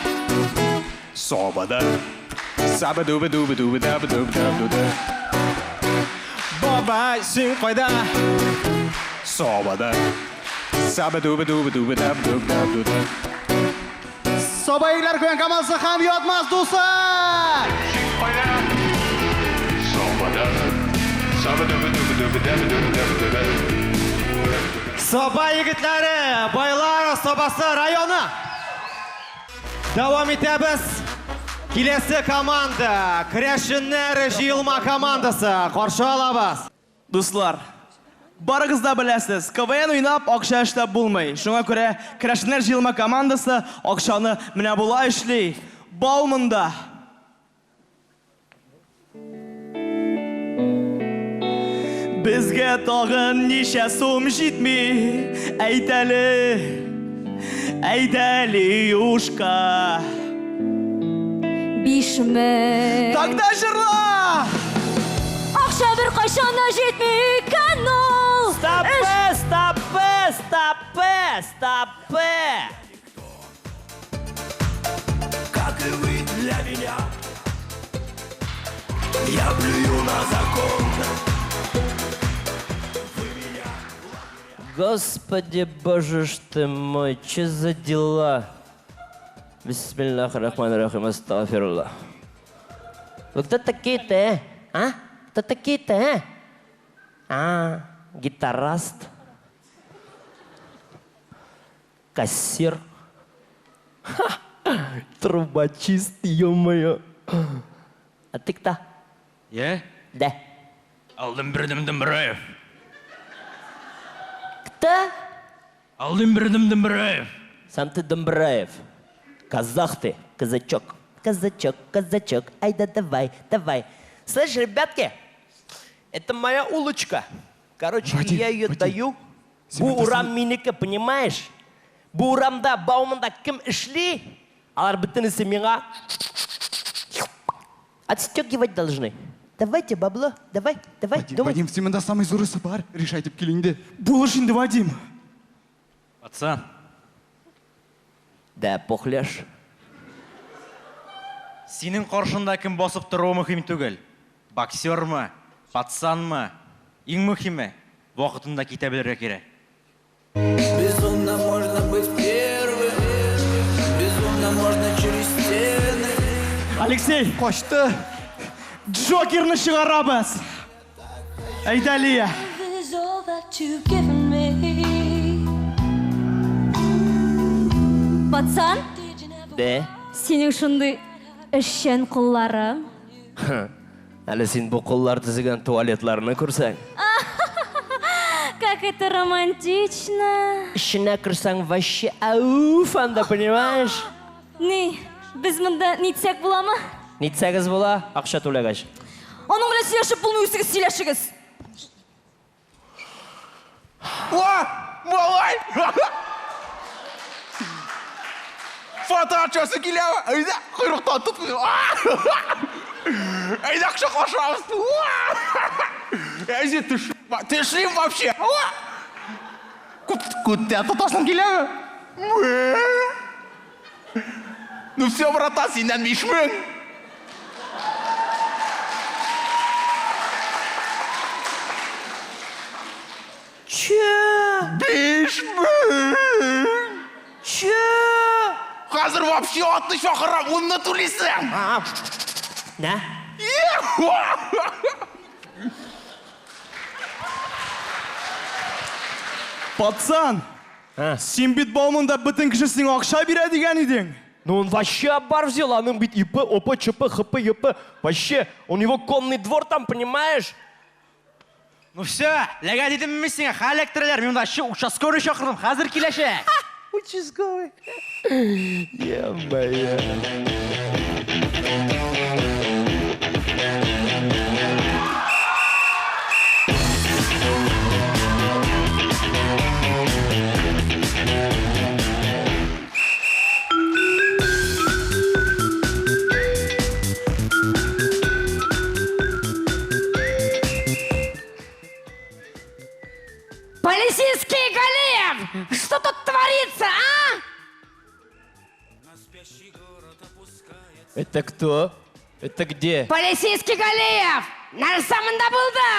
Сабада. Саба-дуба-дуба-дуба-даба-дуба-даба-дуда. Бабай, син кайда? Сабада. Саба-дуба-дуба-дуба-даба-дуба-даба-дуда. Саба егетләр күргән командасы һәм Ятмас Дусай. Саба егетләре, байлар Сабасы районы. Давам итәбез. Киләсе команда, Керәшеннәр җыелма командасы. Каршы алабыз. Дуслар, барыгыз да беләсез, КВН уйнап акча эшләп булмый. Шуңа күрә Керәшеннәр җыелма командасы акчаны менә була эшли. Баумында. Безгә тагын ничә сум җитми, әйтәле юшка. 5000. Тогда жырла! Акча бер кайчан да җитми икән ул. Стопе! для меня. Я плюю на закон. Господи, боже ж ты мой, что за дела? Бисмиллах рахман рахим, астафируллах. Вы кто такие-то, а? Кто такие-то, а? Гитарист? Кассир? Трубочист, ё-моё. А ты кто? Я? Да. Алдымбірдім Дымбыраев. Кто? Алдымбірдім Дымбыраев. Сам ты Дымбыраев. Казах ты, казачок. Казачок, казачок, ай да давай, давай. Слышь, ребятки, это моя улочка. Короче, я ее даю. Бу урам минеке, понимаешь? Бу урамда, баумында кім ішли, алар бітінісі миңа отстегивать должны. Давайте, бабло, давай, думай. Вадим, сенде самый зурысы бар, решайтып келіңді. Бұл ішінде, Вадим. Пацан. Да, похляш. Сенің қоршында кім босып тұруы мұхим түгіл. Боксер ма, пацан ма, ең мұхимі, уақытында кете білер керек. Безумно можно быть первым, безумно можно через стены. Алексей, қошты. Джокерны шығарабыз. Айдалия. Пацан, Да? сенің шынды ішен құллары. Әлі сен бұл қоллар тізіген туалетларына көрсең. Как это романтично. Ішіне кірсең вообще ауфанда, понимаешь? Не, біз мұнда нетсек бола ма? Нетсәгіз бола, ақша төлегаш. Оның біле сөйлешіп бұл мүйсігіз сөйлешігіз. Малай! Фото атшасы келеу. Әйді, құйрықтан тұтмыз. Әйді, ақша қошамыз. Әйді, түшілім вообще. Күтті тұтасың келеу. Ну все, брата, сенен 5000. Че? 5000. Че? Қазір вообще атты шақырам, онына төлесің. На? Пацан, сен бит баумында бүтін кішісің ақша бере деген едің. Ну он вообще бар взял, а нам бит ИП, ОП, ЧП, ХП, ЕП. Вообще, у него конный двор там, понимаешь? Ну все, ләгә дедім емесің, халектірілер, мен да участковый шақырдым, қазір келешек. Участковый. Е-моё. Полицейский Галеев! Что тут творится, а? Это кто? Это где? Полицейский Галеев! Нарсамында болды!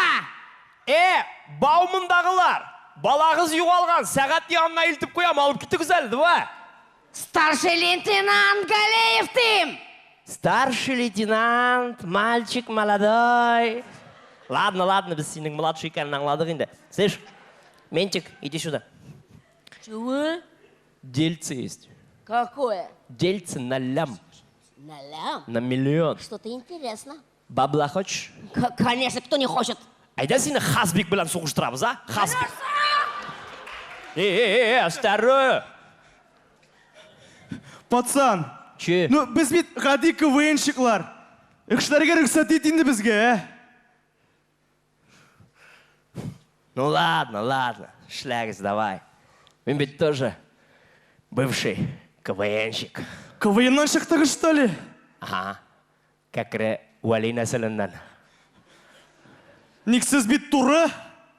Баумындағылар! Балағыз юғалған, сағат яғына елтіп қоям, алып кетігіз әлді, ба? Старший лейтенант Галеев тем! Старший лейтенант, мальчик молодой. Ладно, біз сенің младший екенін аңладық енді. Слышь, Ментик, иди сюда. Чего? Дельце есть. Какое? Дельце на лям. На лям? На миллион. Что-то интересно. Бабла хочешь? Конечно, кто не хочет. Айда сені Хасбек білән соғыштырамыз, а? Хасбек. Осторожно. Пацан. Че? Ну, біз бит ғади КВНщиклар. Үкшілерге рұқсат етінді бізге, Ну ладно, шлягс, давай. Мен ведь тоже бывший КВНщик. КВНнан шықтығы, что ли? Ага, как Уәли нәсіліннен. Никсіз бит туры?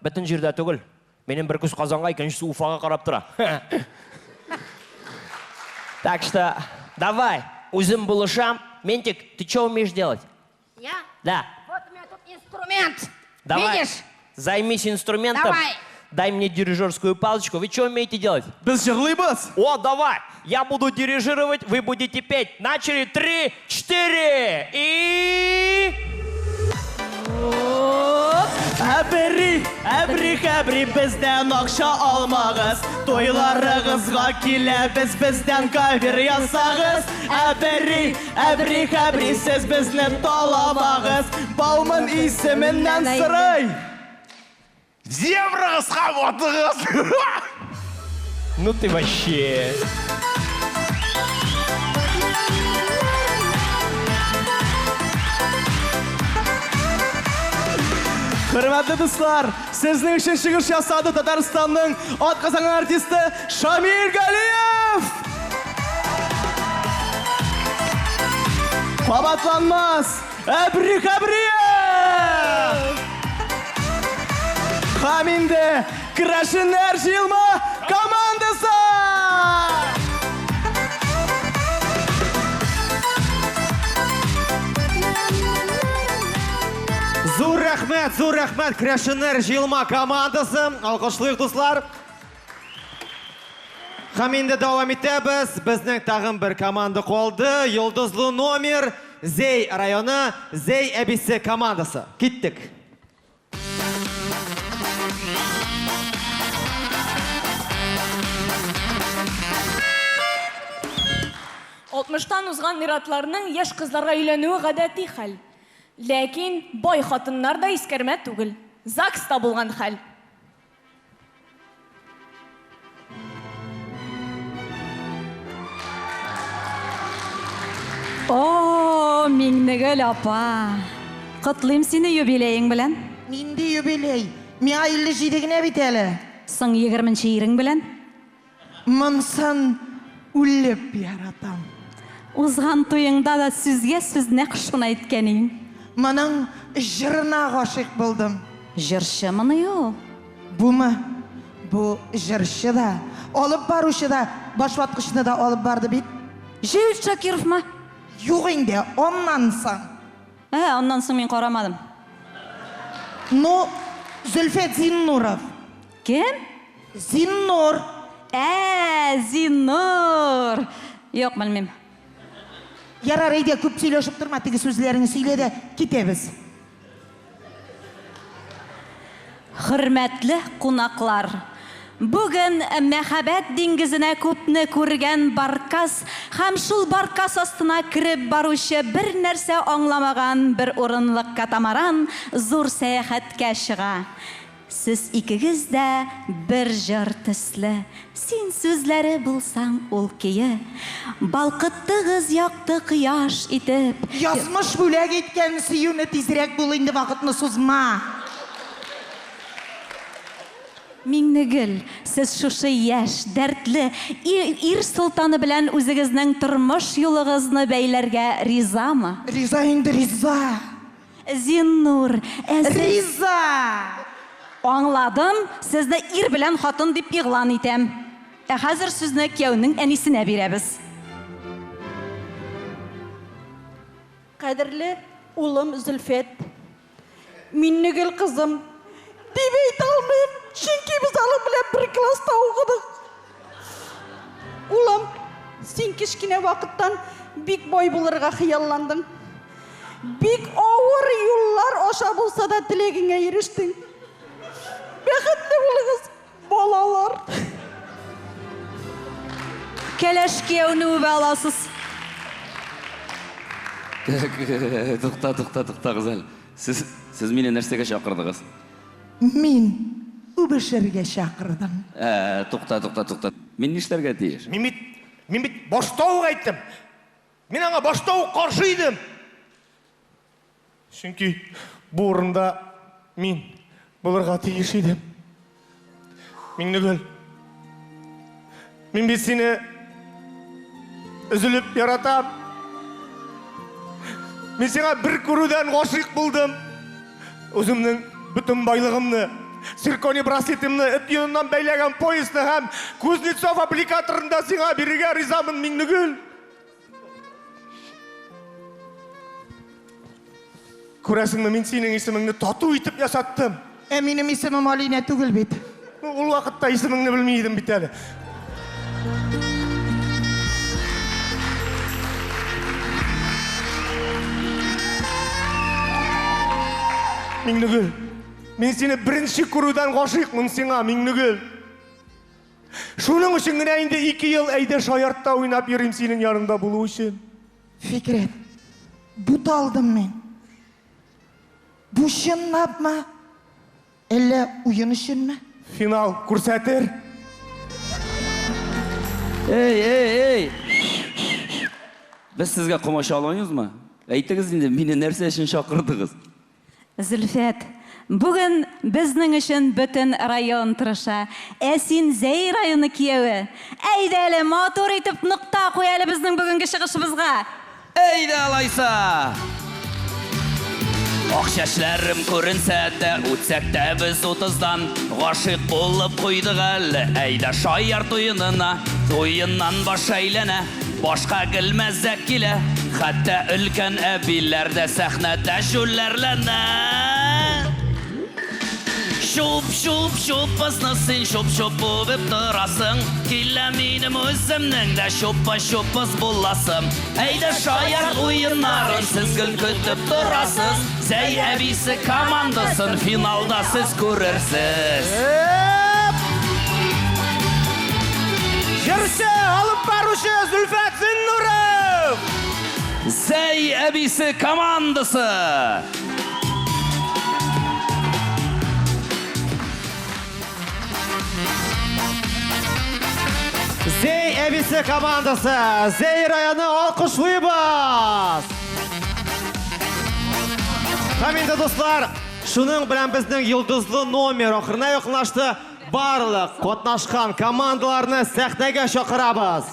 Бітін жерде түгіл. Менен бір күз Қазанға, екіншісі Уфаға қарап тұра. Так что, давай, өзім бұлышам, Ментик, ты что умеешь делать? Я? Да. Вот у меня тут инструмент. Давай, Видишь? займись инструментом. Давай. Дай мне дирижерскую палочку. Вы что умеете делать? Без жырлыйбыз. О, давай. Я буду дирижировать, вы будете петь. Начали. 3, 4. И... Әбри, бізден ақша алмағыз. Тойларығызға келебіз, бізден кавер ясағыз. Әбри, сіз бізді таламағыз. Баумын исімінен сырай. Евроғызға отығыз. Ну ты вообще... Hürmetli dostlar, sizin için çıkış yasadı Tataristan'ın atqazan artisti Şamil Galiyev. Qabatlanmaz, əbri. Haminde Krashener Jilma komandası. Зур рәхмәт, Крашенер җыелма командасы. Алкышлыйк, дуслар. Һәм инде дәвам итәбез. Безнең тагын бер команда калды. Йолдызлы номер Зей районы, Зей әбисе командасы. Киттек. Алтмыштан узган миратларның яшь кызларга өйләнүе гадәти хәл. Ләкин бай хатыннар да искәрмә түгел. ЗАГСта булган хәл. О, Миңнегөл апа. Котлыйм сине юбилейың белән. Нинди юбилей? Миңа 57 генә бит әле. Соң 20-нче ирең белән. Монсын үлеп яратам. Узган туеңда да сүзгә сүз нәкъ шуны әйткәнең. Моның жырына гашык булдым. Жырчымыны ул? Бумы? Бу жырчы да, алып баручы да, башваткычны да алып барды бит. Җәүд Шакировмы? Юк инде, оннан соң. Оннан соң мин карамадым. Ну, Зөлфет Зиннуров. Кем? Зиннур. Зиннур. Юк, белмим. Ярар, әйдә, күп сөйләшеп торма, теге сүзләреңне сөйлә дә китәбез. Хөрмәтле кунаклар. Бүген мәхәббәт диңгезенә күпне күргән Баркас һәм шул Баркас астына кирип баручы бер нәрсә аңламаган бер урынлык катамаран зур сәяхәткә чыга. Сез икегез дә бер җыр төсле. Син сүзләре булсаң ул кие. Балкыттыгыз якты кояш итеп. Язмыш бүләк иткән сөюне тизрәк бул инде, вакытны сузма. Миңнегөл, сез шушы яшь, дәртле ир султаны белән үзегезнең тормыш юлыгызны бәйләргә ризамы? Риза инде, риза. Зиннур, риза. Аңладым, сезне ир белән хатын дип игълан итәм. Хәзер сүзне кияүнең әнисенә бирәбез. Кадерле улым Зөлфет, Миңнегөл кызым, дип әйтә алмыйм, чөнки без алым белән бер класста укыдык. Улым, син кичкенә вакыттан бик бай булырга хыялландың. Бик авыр юллар аша булса да телегеңә ирештең. Бәхетле булыгыз, балалар. Кәләш кияүне үбә аласыз. Туқта, қызал. Сіз мені нәрсеге шақырдыңыз? Мин үбешергә шақырдым. Туқта. Мен нишләргә тиеш? Мен бит баштауық айттым. Мен аңа баштауық қаршы едім. Чөнки бұл орында мен бұларға тиеш едім. Миңнегөл, мен бит сені үзіліп яратам. Мен сеңа бір көруден ғашық болдым. Өзімнің бүтін байлығымны, цирконий браслетімні, эт йонынан бәйләгән поясны һәм Кузнецов аппликаторында сеңа бирергә ризамын, Миңнегөл. Күрәсеңме, мин синең исемеңне тату итеп ясаттым. Минем исемем Алина түгел бит. Ул вакытта исемеңне белми идем бит әле. Миңнегөл, мен сені бірінші күруден ғашықмын сиңа, Миңнегөл. Шуның үшін генә инде 2 ел әйдә шаяртта уйнап йөрим синең яныңда булу өчен. Fikret, бут алдым мен. Бу чынлапмы? Әллә уен өченме? Финал күрсәтер. Эй! Без сезгә комаша алабызмы? Әйтегез инде, мине нәрсә өчен чакырдыгыз? Зөлфәт, бүген безнең өчен бөтен район тырыша. Син Зәй районы кияүе. Әйдә әле матур итеп нокта куй әле безнең бүгенге чыгышыбызга. Әйдә алайса! Ак чәчләрем күренсә дә, үтсәк тә без 30-дан гашык булып куйдык әле. Әйдә шаярт уенына, уеннан баш әйләнә. Башка гелмәзәк килә, хәтта өлкән әбиләр дә сәхнәдә шүлләрләнә. Шуп, бызны син шуп булып торасың. Килә минем үземнең дә шуппыз буласым. Әйдә шаярт уеннарын сез гел көтеп торасыз. Зәй әбисе командасын финалда сез күрерсез. Җырчы, алып баручы Зөлфәт Зиннуров! Зәй әбисе командасы! Зәй әбисе командасы, Зәй районы алкышлыйбыз! Каминді достар, шуның белән безнең йылдызлы номер ахырына якынлашты. Барлык катнашкан командаларны сәхнәгә чакырабыз.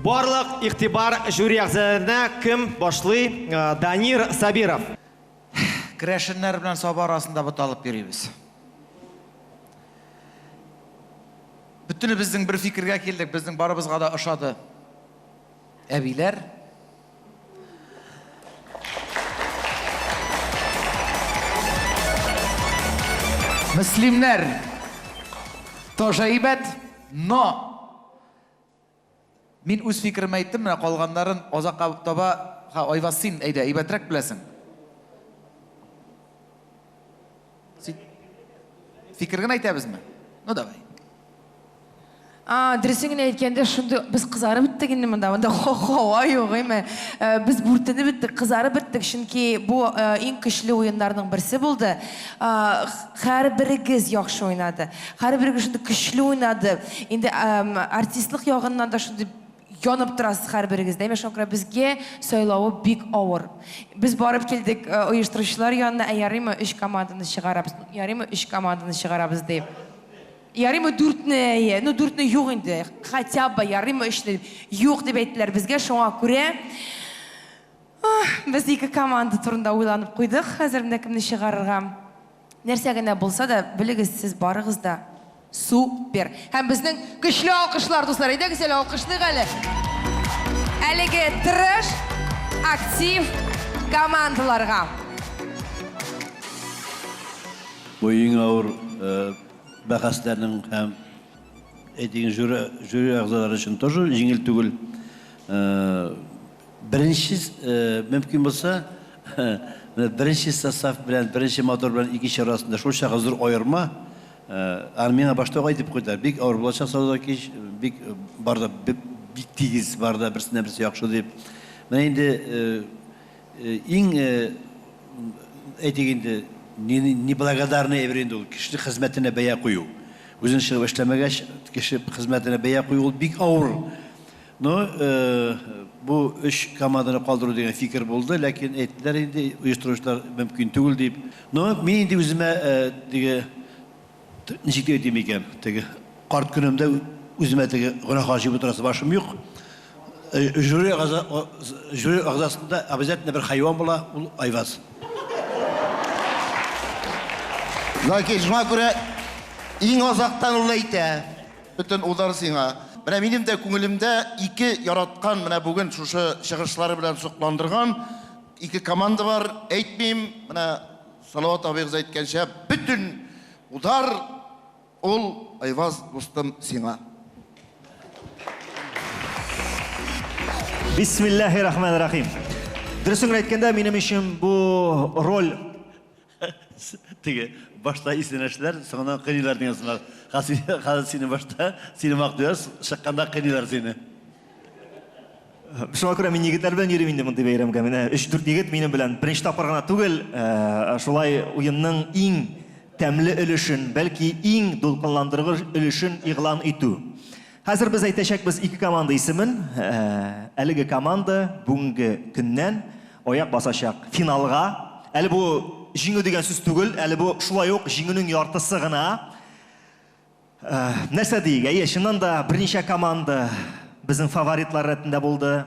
Барлык игътибар жюри әгъзаларына кем башлый? Данир Сабиров. Көрәшеннәр белән саба арасында бот алып йөрибез. Бүтән безнең бер фикергә килдек, безнең барыбызга да ошады. Әбиләр Мөслимнәр тоже әйбәт, но мин үз фикерем әйттем, менә калганнарын азакка таба, Айваз син әйдә, әйбәтрәк беләсең. Фикерген әйтәбезме? Ну давай. Дөресен әйткәндә шундый без кызарып биттек инде монда. Монда ха-ха юк эме. Без бүртенеп биттек, кызарып биттек, чөнки бу иң көчле уеннарның берсе булды. Һәрберегез яхшы уйнады. Һәрберегез шундый көчле уйнады. Инде артистлык ягыннан да шундый янып торасыз һәрберегез. Дәйме шуңкыра безгә сайлавы бик авыр. Біз барып келдік оештырушылар янына, ярыймы 3 команданы чыгарабыз, ярыймы 3 команданы чыгарабыз деп. Ярыймы 4-не, ну 4-не юк инде, хотя бы ярыймы 3-не юк деп әйттеләр безгә, шуңа күрә без 2 команда турында уйланып куйдык, хәзер менә кемне чыгарырга. Нәрсә генә булса да, белегез, сез барыгыз да супер. Һәм безнең көчле алкышлар дуслар, әйдәгез әле алкышлык әле. Әлеге тырыш, актив командаларга. Бу иң авыр бәхәсләрнең һәм әйтеген жюри әгъзалары өчен тоже җиңел түгел. Беренче мөмкин булса, беренче состав белән, беренче мотор белән икенче арасында шул чагы зур аерма. Армия башта әйтеп куйды, бик авыр булачак сауда кич, бик барда бик тигез барда берсенә берсе яхшы дип. Менә инде иң әйтегендә неблагодарный еврейді ол кіші қызметіне бәя қою. Өзін шығып эшләмәгәч, кіші қызметіне бәя қою ол бик ауыр. Но бұл 3 команданы қалдыру деген фикір болды, ләкин әйттілер енді ұйыстырушылар мүмкін түгіл deyip. Но мен енді өзіме нешекте өтем екен, қарт күнімде өзіме ғұнаға жеп отырасы башым жоқ. Жюри ағзасында обязательно бір хайуан бола, ол Айваз. Ләкин шуңа күрә иң азақтан ул әйтә. Бүтән удар сиңа. менә минем дә күңелемдә ике яраткан, менә бүген шушы чыгышлары белән сокландырган ике команда бар. Әйтмим, менә Салават абыйгыз әйткәнчә, бүтән удар ул Айваз дустым сиңа. Бисмиллахир-рахманир-рахим. Дөресен әйткәндә, минем өчен бу роль Теге башта исенәшләр, соңыннан кыйлар дигән сымак. Хәзер сине башта, сине мактыйлар, чыкканда кыйлар сине. Шуңа күрә мин егетләр белән йөрим инде мондый бәйрәмгә. Менә 3-4 егет минем белән беренче тапкыр гына түгел, шулай уенның иң тәмле өлешен, бәлки иң дулкынландыргыч өлешен игълан итү. Хәзер без әйтәчәкбез ике команда исемен. Әлеге команда бүгенге көннән аяк басачак финалга. Әле бу җиңү дигән сүз түгел, әле бу шулай ук җиңүнең яртысы гына. Нәрсә диек? Чыннан да берничә команда безнең фаворитлар рәтендә булды.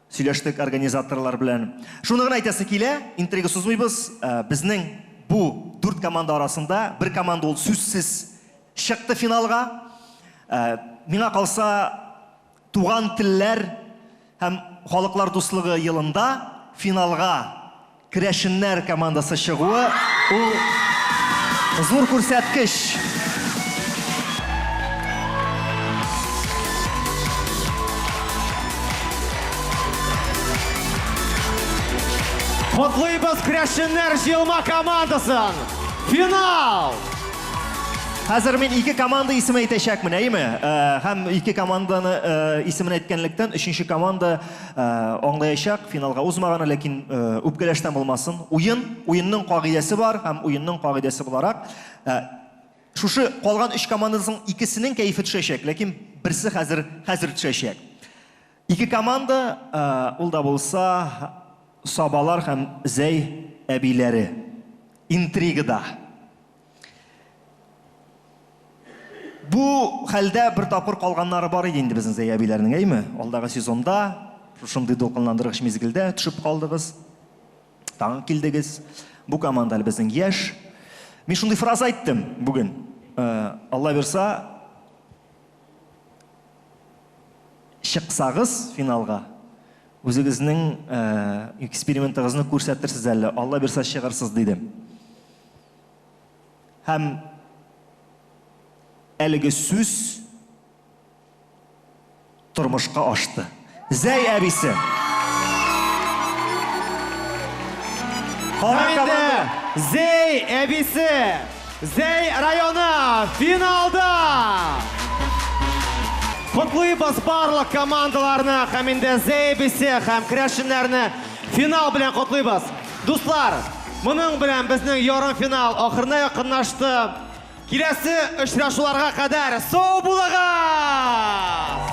Сөйләштек организаторлар белән. Шуны гына әйтәсе килә, интрига сузмыйбыз. Безнең бу 4 команда арасында бер команда ул сүзсез чыкты финалга. Миңа калса туган телләр һәм халыклар дуслыгы елында финалга Крәшеннәр командасы чыгуы ул зур күрсәткеч. Котлыйбыз Крәшеннәр җыелма командасын. Финал! Хәзер мин ике команда исеме әйтәчәкмен, әйме? Һәм ике команданы исемен әйткәнлектән, өченче команда аңлаячак, финалга узмаган, ләкин үпкәләштән булмасын. Уенның кагыйдәсе бар, һәм уенның кагыйдәсе буларак, шушы калган 3 команданың икесенең кәефе төшәчәк, ләкин берсе хәзер төшәчәк. Ике команда ул да булса Сабалар һәм Зәй әбиләре. Интригада. Бу хәлдә бер тапкыр калганнары бар иде инде безнең Зәй әбиләрнең, әйме? Алдагы сезонда шундый дулкынландыргыч мизгелдә төшеп калдыгыз. Тагын килдегез. Бу команда безнең яшь. Мин шундый фраза әйттем бүген. Алла берса, чыксагыз финалга, үзегезнең экспериментыгызны күрсәтерсез әле. Алла берса чыгарсыз дидем. Һәм әлеге сүз тормышка ашты. Зәй әбисе. Зәй әбисе. Зәй районы финалда. Котлыйбыз барлык командаларны, һәм инде Зәй әбисе һәм Крәшеннәрне финал белән котлыйбыз. Дуслар, моның белән безнең ярым финал ахырына якынлашты. Киләсе очрашуларга кадәр сау булыгыз!